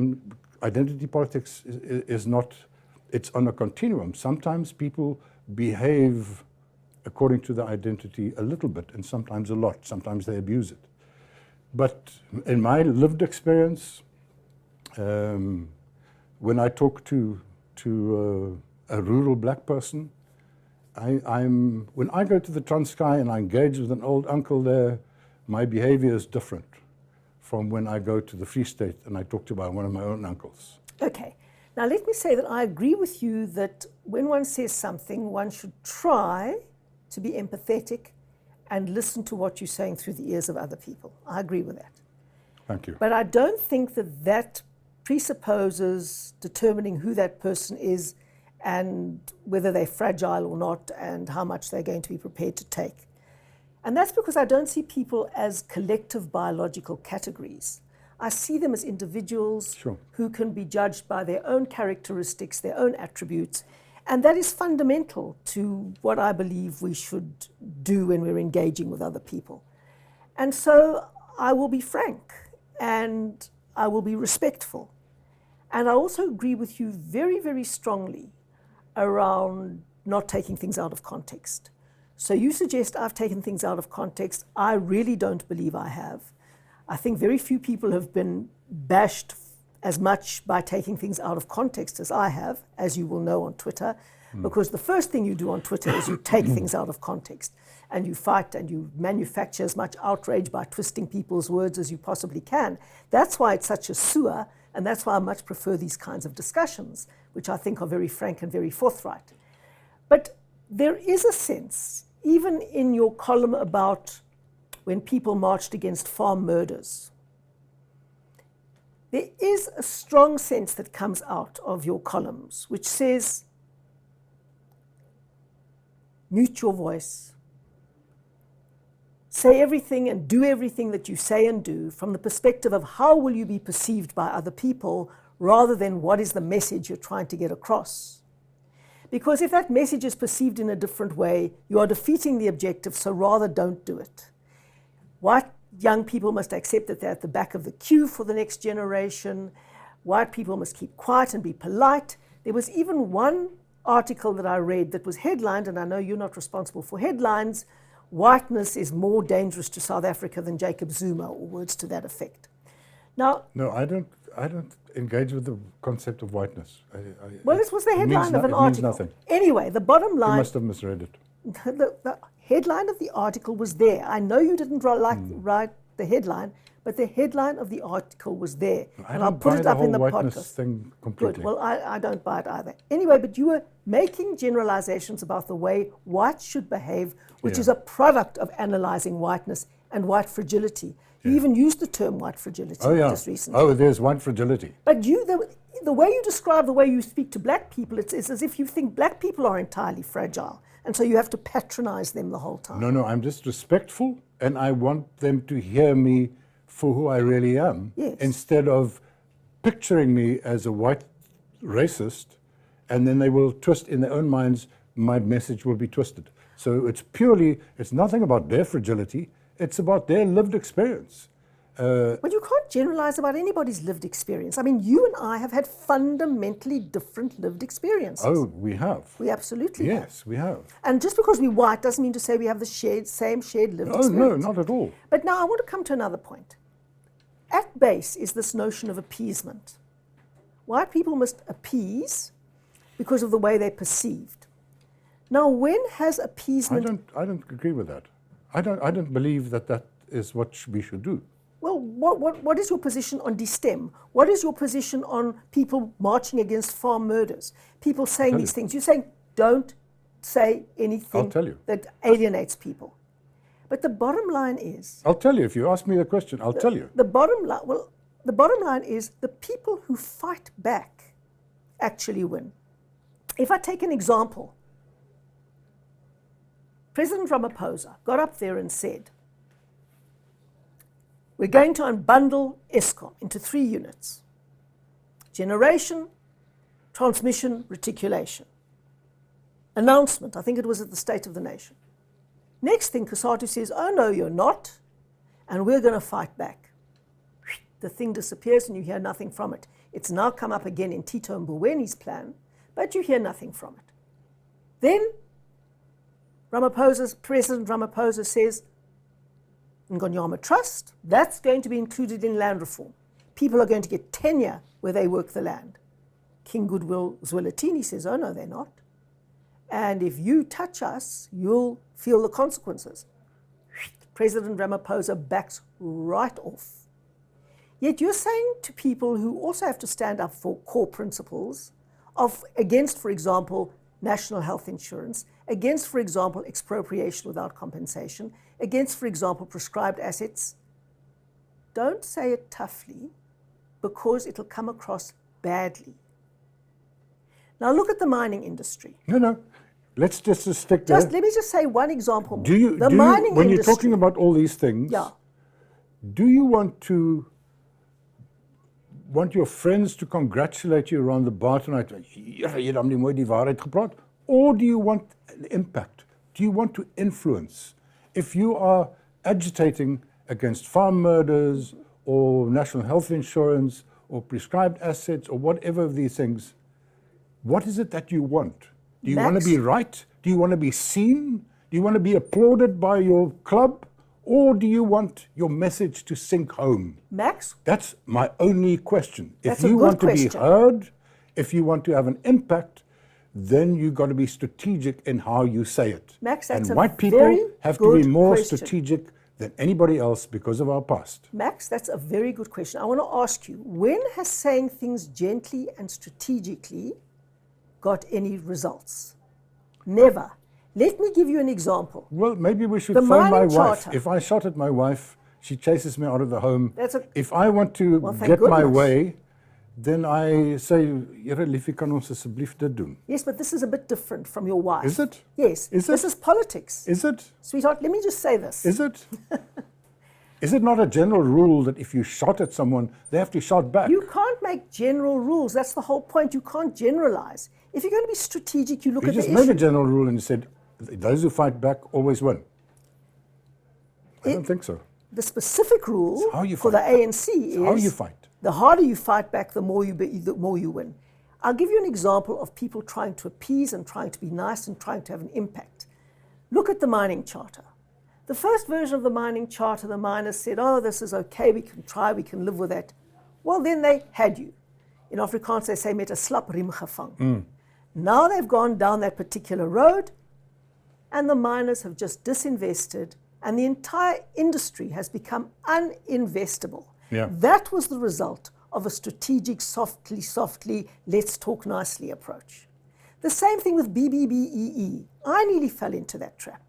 identity politics is not, it's on a continuum. Sometimes people behave according to their identity a little bit, and sometimes a lot. Sometimes they abuse it. But in my lived experience, when I talk to a rural black person, when I go to the Transkei and I engage with an old uncle there, my behavior is different from when I go to the Free State and I talk to one of my own uncles. Okay. Now let me say that I agree with you that when one says something, one should try to be empathetic and listen to what you're saying through the ears of other people. I agree with that. Thank you. But I don't think that that presupposes determining who that person is and whether they're fragile or not and how much they're going to be prepared to take. And that's because I don't see people as collective biological categories. I see them as individuals Sure. who can be judged by their own characteristics, their own attributes. And that is fundamental to what I believe we should do when we're engaging with other people. And so I will be frank and I will be respectful. And I also agree with you very, very strongly around not taking things out of context. So you suggest I've taken things out of context. I really don't believe I have. I think very few people have been bashed as much by taking things out of context as I have, as you will know on Twitter, because the first thing you do on Twitter is you take things out of context and you fight and you manufacture as much outrage by twisting people's words as you possibly can. That's why it's such a sewer, and that's why I much prefer these kinds of discussions, which I think are very frank and very forthright. But there is a sense, even in your column about when people marched against farm murders, there is a strong sense that comes out of your columns, which says, mute your voice, say everything and do everything that you say and do from the perspective of how will you be perceived by other people rather than what is the message you're trying to get across. Because if that message is perceived in a different way, you are defeating the objective, so rather don't do it. White young people must accept that they're at the back of the queue for the next generation. White people must keep quiet and be polite. There was even one article that I read that was headlined, and I know you're not responsible for headlines, whiteness is more dangerous to South Africa than Jacob Zuma, or words to that effect. Now, No, I don't engage with the concept of whiteness. Well, this was the headline of an it means article. nothing. Anyway, the bottom You line, must have misread it. the headline of the article was there. I know you didn't write the headline, but the headline of the article was there. And I'll put it up in the podcast. Thing completely. Good. Well, I don't buy it either. Anyway, but you were making generalizations about the way whites should behave, which is a product of analyzing whiteness and white fragility. You even used the term white fragility just recently. Oh, there's white fragility. But the way you describe the way you speak to black people, it's as if you think black people are entirely fragile. And so you have to patronize them the whole time. No, I'm just respectful, and I want them to hear me for who I really am, instead of picturing me as a white racist, and then they will twist in their own minds, my message will be twisted. So it's nothing about their fragility, it's about their lived experience. Well, you can't generalize about anybody's lived experience. I mean, you and I have had fundamentally different lived experiences. Oh, we have. We absolutely have. Yes, we have. And just because we're white doesn't mean to say we have the same shared lived experience. Oh, no, not at all. But now I want to come to another point. At base is this notion of appeasement. White people must appease because of the way they're perceived. Now, when has appeasement... I don't agree with that. I don't believe that is what we should do. Well, what is your position on destem? What is your position on people marching against farm murders? People saying these things. You're saying, don't say anything that alienates people. But the bottom line is... I'll tell you. If you ask me the question, I'll tell you. The bottom line is the people who fight back actually win. If I take an example, President Ramaphosa got up there and said, we're going to unbundle Eskom into 3 units. Generation, transmission, reticulation. Announcement, I think it was at the State of the Nation. Next thing, Cosatu says, oh no, you're not, and we're going to fight back. The thing disappears and you hear nothing from it. It's now come up again in Tito Mbowene's plan, but you hear nothing from it. Then President Ramaphosa says, Ngonyama Trust, that's going to be included in land reform. People are going to get tenure where they work the land. King Goodwill Zwelithini says, oh no, they're not. And if you touch us, you'll feel the consequences. President Ramaphosa backs right off. Yet you're saying to people who also have to stand up for core principles against, for example, national health insurance, against, for example, expropriation without compensation, against, for example, prescribed assets, don't say it toughly because it'll come across badly. Now look at the mining industry. No. Let's just stick there. Let me just say one example more. When you're talking about all these things, do you want your friends to congratulate you around the bar tonight? Or do you want an impact? Do you want to influence? If you are agitating against farm murders or national health insurance or prescribed assets or whatever of these things, what is it that you want? Do you want to be right? Do you want to be seen? Do you want to be applauded by your club? Or do you want your message to sink home? Max? That's my only question. If you want to be heard, if you want to have an impact, then you've got to be strategic in how you say it. Max, that's and white people have to be more strategic than anybody else because of our past. Max, that's a very good question. I want to ask you, when has saying things gently and strategically got any results? Never. Let me give you an example. Well, maybe we should phone my wife. If I shot at my wife, she chases me out of the home. If I want to get my way, then I say, Here liefie, kan ons asseblief dit doen? Yes, but this is a bit different from your wife. Is it? Yes. Is it? This is politics. Is it? Sweetheart, let me just say this. Is it? Is it not a general rule that if you shot at someone, they have to shout back? You can't make general rules. That's the whole point. You can't generalize. If you're going to be strategic, you look at the issue. You just made a general rule and you said, those who fight back always win. I don't think so. The specific rule for the ANC is how you fight. The harder you fight back, the more you win. I'll give you an example of people trying to appease and trying to be nice and trying to have an impact. Look at the mining charter. The first version of the mining charter, the miners said, oh, this is okay, we can try, we can live with that. Well, then they had you. In Afrikaans, they say, met 'n slap riem gevang. Now they've gone down that particular road, and the miners have just disinvested, and the entire industry has become uninvestable. Yeah. That was the result of a strategic, softly, let's talk nicely approach. The same thing with BBBEE. I nearly fell into that trap.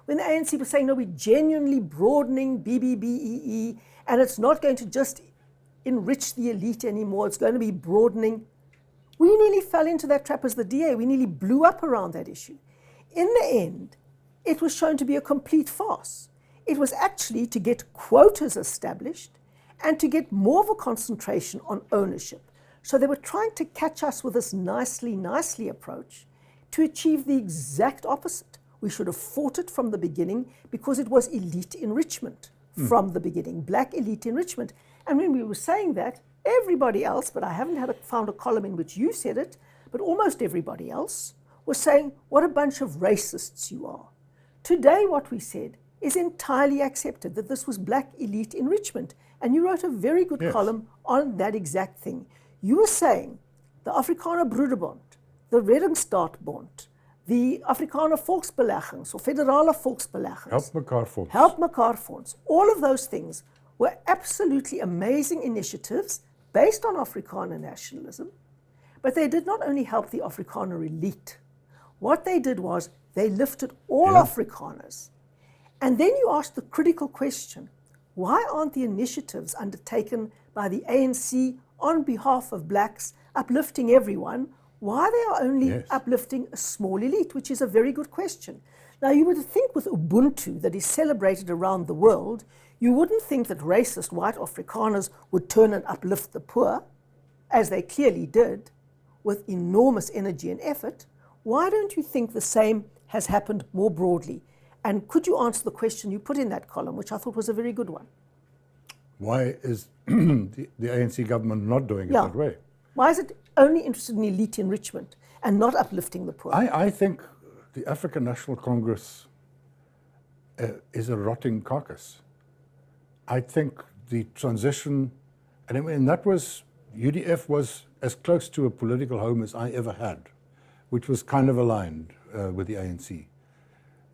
When the ANC was saying, no, we're genuinely broadening BBBEE, and it's not going to just enrich the elite anymore, it's going to be broadening. We nearly fell into that trap as the DA. We nearly blew up around that issue. In the end, it was shown to be a complete farce. It was actually to get quotas established and to get more of a concentration on ownership. So they were trying to catch us with this nicely approach to achieve the exact opposite. We should have fought it from the beginning because it was elite enrichment from the beginning, black elite enrichment. And when we were saying that, everybody else, but I haven't found a column in which you said it, but almost everybody else was saying, what a bunch of racists you are. Today what we said is entirely accepted, that this was black elite enrichment. And you wrote a very good column on that exact thing. You were saying the Afrikaner Broederbond, the Reddingsstaatbond, the Afrikaner Volksbeleggings or Federale Volksbeleggings, Help Mekaar Fonds, all of those things were absolutely amazing initiatives based on Afrikaner nationalism, but they did not only help the Afrikaner elite. What they did was they lifted all Afrikaners. And then you ask the critical question, why aren't the initiatives undertaken by the ANC on behalf of blacks uplifting everyone? Why they are only uplifting a small elite, which is a very good question. Now, you would think with Ubuntu that is celebrated around the world, you wouldn't think that racist white Afrikaners would turn and uplift the poor, as they clearly did, with enormous energy and effort. Why don't you think the same has happened more broadly? And could you answer the question you put in that column, which I thought was a very good one? Why is the ANC government not doing it that way? Why is it only interested in elite enrichment and not uplifting the poor? I think the African National Congress is a rotting carcass. I think the transition, and I mean, UDF was as close to a political home as I ever had, which was kind of aligned with the ANC.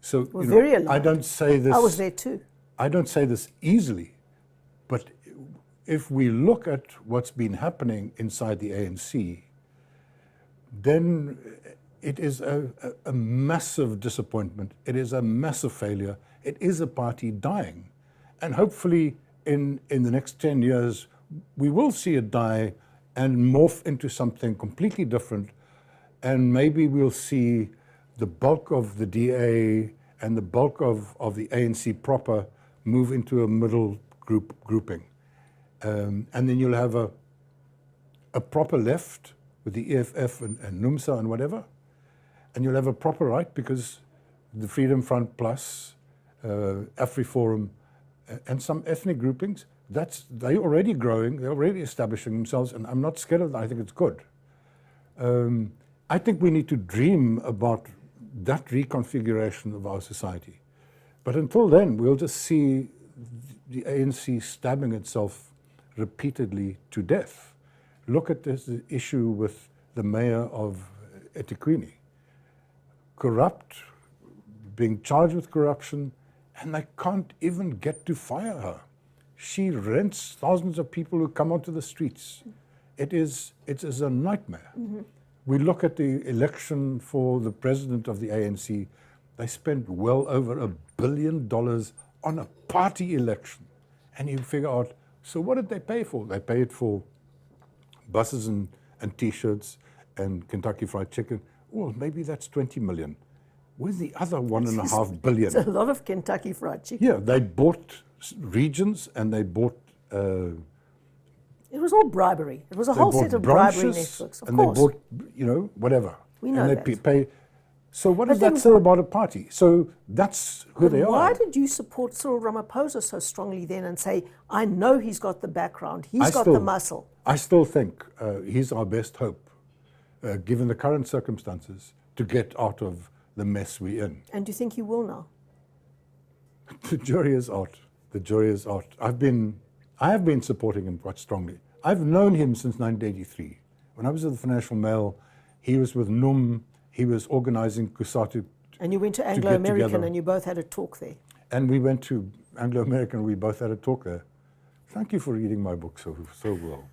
So very aligned. I don't say this. I was there too. I don't say this easily, but if we look at what's been happening inside the ANC, then it is a massive disappointment. It is a massive failure. It is a party dying. And hopefully in the next 10 years, we will see it die and morph into something completely different. And maybe we'll see the bulk of the DA and the bulk of the ANC proper move into a middle grouping. And then you'll have a proper left with the EFF and NUMSA and whatever. And you'll have a proper right because the Freedom Front Plus, AfriForum, and some ethnic groupings, they're already growing, they're already establishing themselves, and I'm not scared of that. I think it's good. I think we need to dream about that reconfiguration of our society. But until then, we'll just see the ANC stabbing itself repeatedly to death. Look at this issue with the mayor of eThekwini. Corrupt, being charged with corruption, and they can't even get to fire her. She rents thousands of people who come onto the streets. It is a nightmare. Mm-hmm. We look at the election for the president of the ANC, they spent well over $1 billion on a party election. And you figure out, so what did they pay for? They paid for buses and T-shirts and Kentucky Fried Chicken. Well, maybe that's 20 million. Where's the other $1.5 billion? It's a lot of Kentucky Fried Chicken. Yeah, they bought regions, and they bought. It was all bribery. It was a They whole bought set of bribery branches, networks, of and course. they bought, whatever. We know and they that. pay. So what But does that then say about a party? So that's who they Why are. did you support Cyril Ramaphosa so strongly then and say, I know he's got the background, he's I got still- the muscle? I still think he's our best hope, given the current circumstances, to get out of the mess we're in. And do you think he will now? The jury is out. The jury is out. I have been supporting him quite strongly. I've known him since 1983. When I was at the Financial Mail, he was with NUM. He was organizing COSATU. And you went to get Anglo-American together. and you both had a talk there. And we went to Anglo-American. We both had a talk there. Thank you for reading my book so well.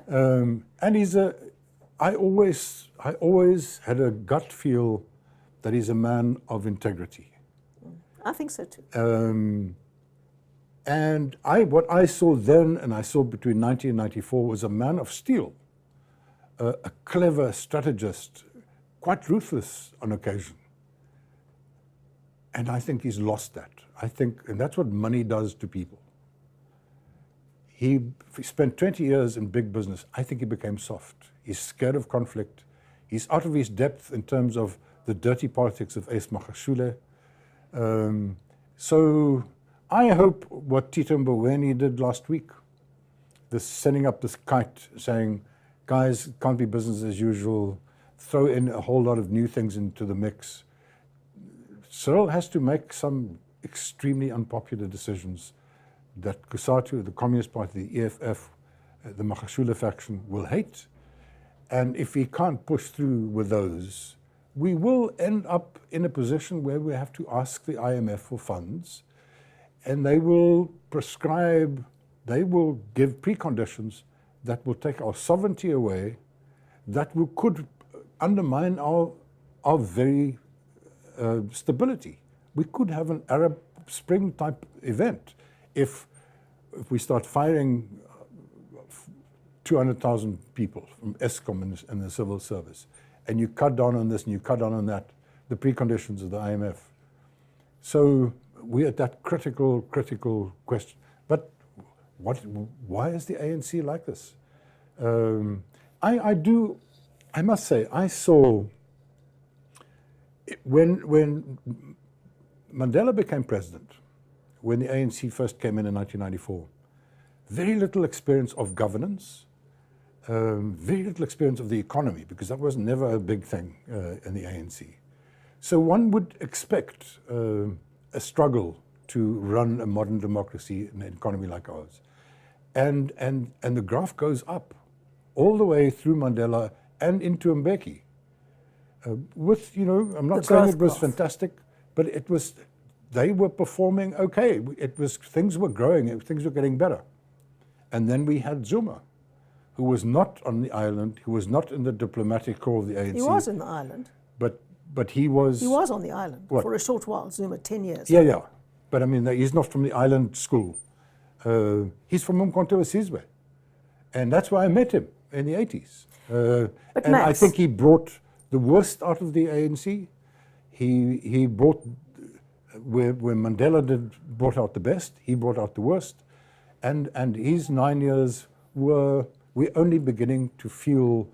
And I always had a gut feel that he's a man of integrity. I think so too. And what I saw then and I saw between 19 and 94 was a man of steel, a clever strategist, quite ruthless on occasion. And I think he's lost that. And that's what money does to people. He spent 20 years in big business. I think he became soft. He's scared of conflict. He's out of his depth in terms of the dirty politics of Ace Magashule. So I hope what Tito Mboweni did last week, sending up this kite saying, guys, it can't be business as usual, throw in a whole lot of new things into the mix. Cyril has to make some extremely unpopular decisions that COSATU, the Communist Party, the EFF, the Magashule faction will hate. And if he can't push through with those, we will end up in a position where we have to ask the IMF for funds, and they will prescribe, they will give preconditions that will take our sovereignty away, that could undermine our very stability. We could have an Arab Spring type event if we start firing 200,000 people from ESCOM and the civil service, and you cut down on this and you cut down on that, the preconditions of the IMF. So we're at that critical question. But why is the ANC like this? I must say, I saw, when Mandela became president, when the ANC first came in 1994, very little experience of governance, very little experience of the economy, because that was never a big thing in the ANC. So one would expect a struggle to run a modern democracy in an economy like ours. And the graph goes up all the way through Mandela and into Mbeki. I'm not saying it was fantastic, but they were performing okay. Things were growing, things were getting better. And then we had Zuma, who was not on the island, who was not in the diplomatic corps of the ANC. He was in the island. But he was... He was on the island What? for a short while, Zuma, 10 years. Yeah. But I mean, he's not from the island school. He's from Umkhonto we Sizwe. And that's why I met him in the 80s. And Max, I think he brought the worst out of the ANC. He brought, where Mandela brought out the best, he brought out the worst. And his 9 years we're only beginning to feel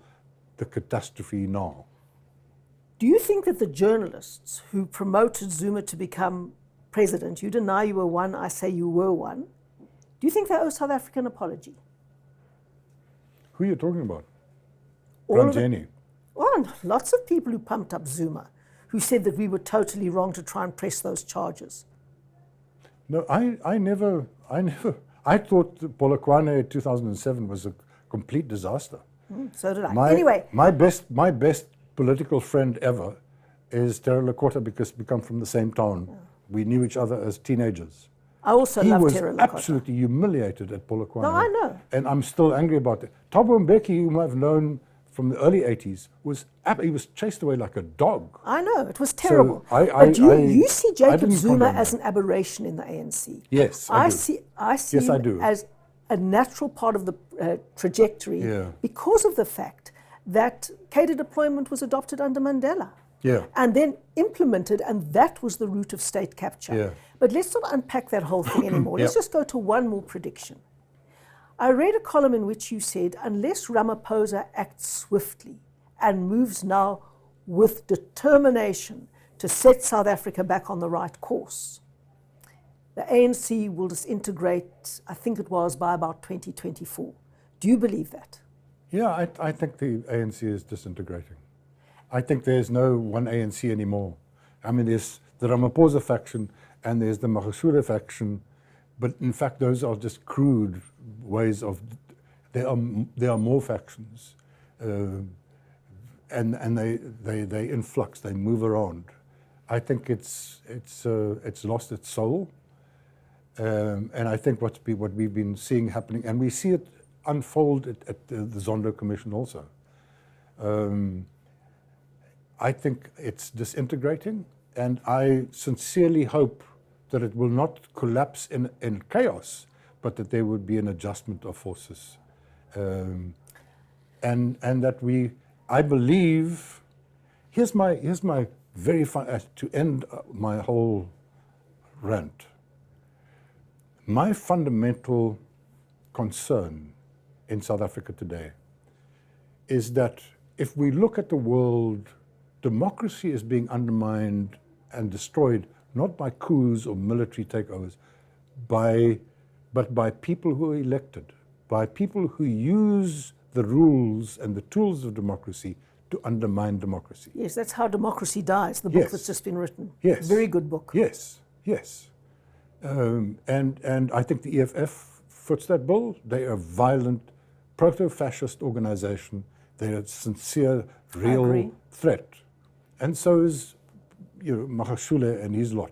the catastrophe now. do you think that the journalists who promoted Zuma to become president, you deny you were one, I say you were one, do you think they owe South Africa an apology? Who are you talking about? All of it. Ranjeni. Well, lots of people who pumped up Zuma, who said that we were totally wrong to try and press those charges. No, I never, I thought the Polokwane 2007 was a complete disaster. So did I. Anyway. My best political friend ever is Terra Lakota, because we come from the same town. Yeah. We knew each other as teenagers. I also love Terra Lakota. He was absolutely humiliated at Polokwane. No, I know. And I'm still angry about it. Thabo Mbeki, whom I've known from the early 80s, he was chased away like a dog. I know, it was terrible. So but you see Jacob Zuma as an aberration in the ANC. Yes, I do. I see him as a natural part of the trajectory because of the fact that cadre deployment was adopted under Mandela. Yeah. and then implemented, and that was the root of state capture. Yeah. But let's not unpack that whole thing anymore. Let's Yeah. just go to one more prediction. I read a column in which you said, unless Ramaphosa acts swiftly and moves now with determination to set South Africa back on the right course, the ANC will disintegrate, I think it was, by about 2024. Do you believe that? Yeah, I think the ANC is disintegrating. I think there's no one ANC anymore. I mean, there's the Ramaphosa faction and there's the Magashule faction, but in fact, those are just crude ways of. There are more factions, and they influx. They move around. I think it's lost its soul, and I think what we've been seeing happening, and we see it unfold at the Zondo Commission also. I think it's disintegrating, and I sincerely hope that it will not collapse in chaos, but that there would be an adjustment of forces. And that I believe, here's my very to end my whole rant. My fundamental concern in South Africa today is that if we look at the world, democracy is being undermined and destroyed not by coups or military takeovers, but by people who are elected, by people who use the rules and the tools of democracy to undermine democracy. Yes, that's how democracy dies, the book Yes. that's just been written. Yes. Very good book. Yes, yes. And I think the EFF foots that bill. They are a violent, proto-fascist organization. They're a sincere, real threat. And so is Magashule and his lot.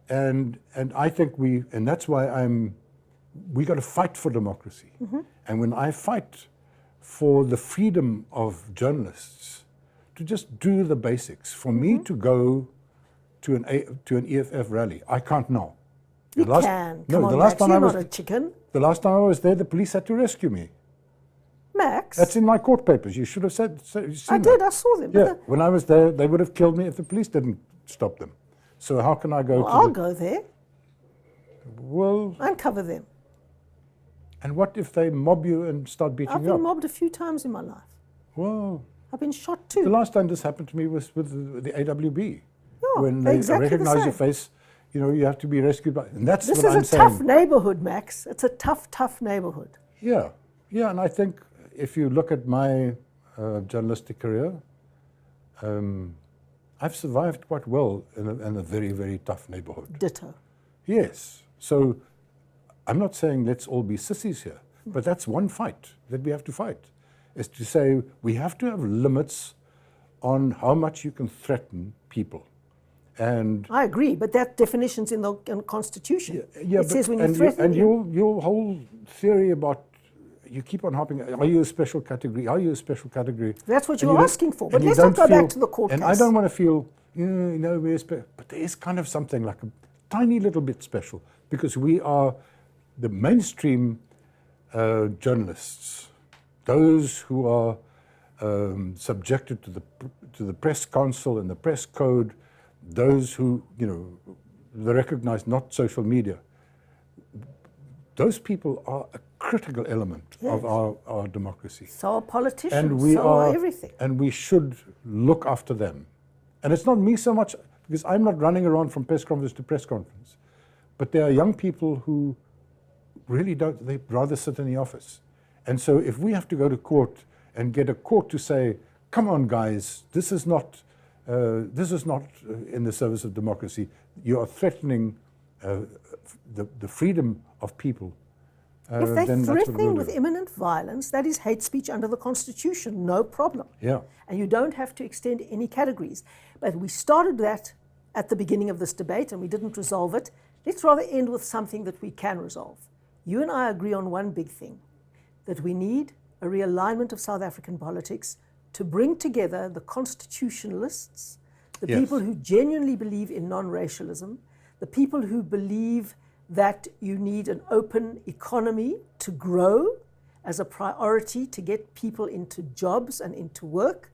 And I think and that's why we got to fight for democracy. Mm-hmm. And when I fight for the freedom of journalists to just do the basics, for me to go to an EFF rally, I can't now. You can. Come on, the last Max, time you're I was not a chicken. The last time I was there, the police had to rescue me. Max? That's in my court papers. You should have seen I did, I saw them. Yeah, when I was there, they would have killed me if the police didn't stop them. So how can I go to I'll go there. Well... Uncover them. And what if they mob you and start beating you up? I've been mobbed a few times in my life. Well... I've been shot too. The last time this happened to me was with the AWB. Yeah, when they exactly recognize the your same. face, you have to be rescued by... And that's this what I'm is saying. a tough neighborhood, Max. It's a tough neighborhood. Yeah, and I think if you look at my journalistic career, I've survived quite well in a very, very tough neighborhood. Ditto. Yes. So I'm not saying let's all be sissies here, but that's one fight that we have to fight, is to say we have to have limits on how much you can threaten people. And I agree, but that definition's in the Constitution. yeah, it says when you threaten... And your whole theory about, you keep on hopping, are you a special category? Are you a special category? That's what you're asking for. But you let's not don't go back feel- to the court And case. I don't want to feel, but there is kind of something like a tiny little bit special, because we are the mainstream journalists, those who are subjected to the press council and the press code, those who, they recognize not social media. Those people are a critical element of our democracy. So are politicians, And we are everything. And we should look after them. And it's not me so much, because I'm not running around from press conference to press conference. But there are young people who really don't, they'd rather sit in the office. And so if we have to go to court and get a court to say, come on guys, this is not in the service of democracy. You are threatening the freedom of people. If they're then that's what threatening we'll with do. imminent violence, that is hate speech under the Constitution, no problem. Yeah. And you don't have to extend any categories. But we started that at the beginning of this debate and we didn't resolve it. Let's rather end with something that we can resolve. You and I agree on one big thing, that we need a realignment of South African politics to bring together the constitutionalists, the Yes. people who genuinely believe in non-racialism, the people who believe that you need an open economy to grow as a priority to get people into jobs and into work,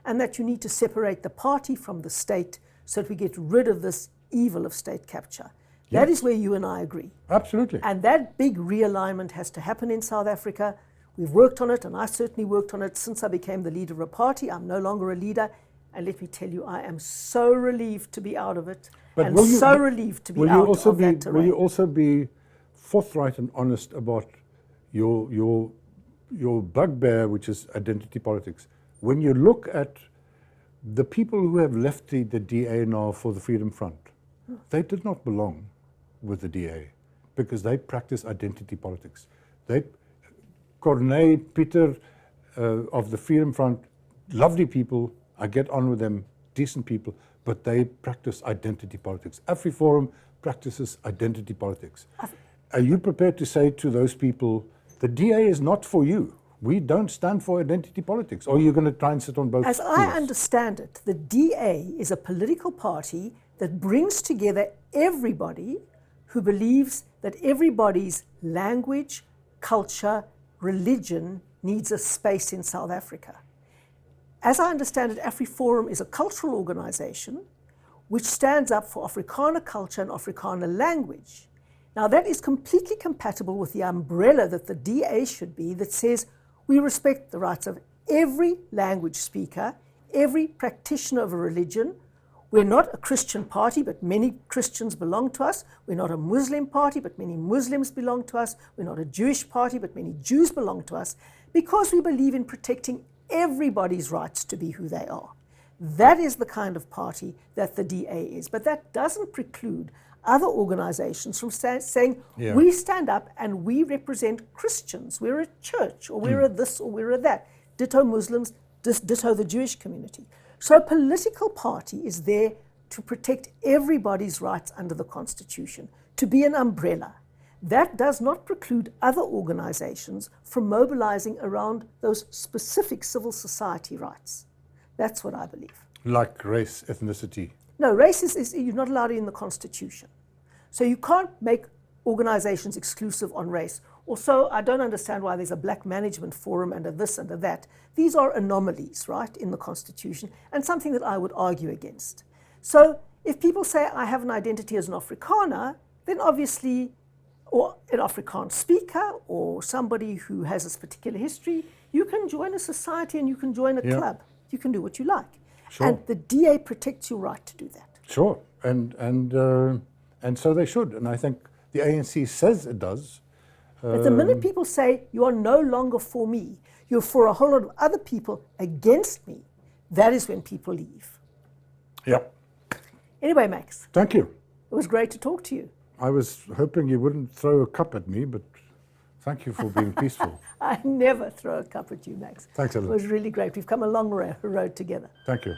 and that you need to separate the party from the state so that we get rid of this evil of state capture. Yes. That is where you and I agree. Absolutely. And that big realignment has to happen in South Africa. We've worked on it, and I certainly worked on it since I became the leader of a party. I'm no longer a leader. And let me tell you, I am so relieved to be out of it, and so relieved to be out of that terrain. Will you also be forthright and honest about your bugbear, which is identity politics? When you look at the people who have left the DA now for the Freedom Front, they did not belong with the DA because they practice identity politics. Corneille, Peter of the Freedom Front, lovely people, I get on with them, decent people, but they practice identity politics. AfriForum practices identity politics. Are you prepared to say to those people, the DA is not for you? We don't stand for identity politics. Or are you going to try and sit on both stools? As I understand it, the DA is a political party that brings together everybody who believes that everybody's language, culture, religion needs a space in South Africa. As I understand it, AfriForum is a cultural organization which stands up for Afrikaner culture and Afrikaner language. Now, that is completely compatible with the umbrella that the DA should be, that says we respect the rights of every language speaker, every practitioner of a religion. We're not a Christian party, but many Christians belong to us. We're not a Muslim party, but many Muslims belong to us. We're not a Jewish party, but many Jews belong to us, because we believe in protecting everybody's rights to be who they are. That is the kind of party that the DA is. But that doesn't preclude other organizations from saying, we stand up and we represent Christians. We're a church, or we're a this, or we're a that. Ditto Muslims, ditto the Jewish community. So a political party is there to protect everybody's rights under the Constitution, to be an umbrella. That does not preclude other organizations from mobilizing around those specific civil society rights. That's what I believe. Like race, ethnicity? No, race is you're not allowed in the Constitution. So you can't make organizations exclusive on race. Also, I don't understand why there's a black management forum and a this and a that. These are anomalies, right, in the Constitution, and something that I would argue against. So if people say I have an identity as an Afrikaner, then obviously, or an Afrikaans speaker, or somebody who has this particular history, you can join a society and you can join a club. You can do what you like. Sure. And the DA protects your right to do that. Sure, and so they should, and I think the ANC says it does. But the minute people say, you are no longer for me, you're for a whole lot of other people against me, that is when people leave. Yeah. Anyway, Max. Thank you. It was great to talk to you. I was hoping you wouldn't throw a cup at me, but thank you for being peaceful. I never throw a cup at you, Max. Thanks, Helen. It was really great. We've come a long road together. Thank you.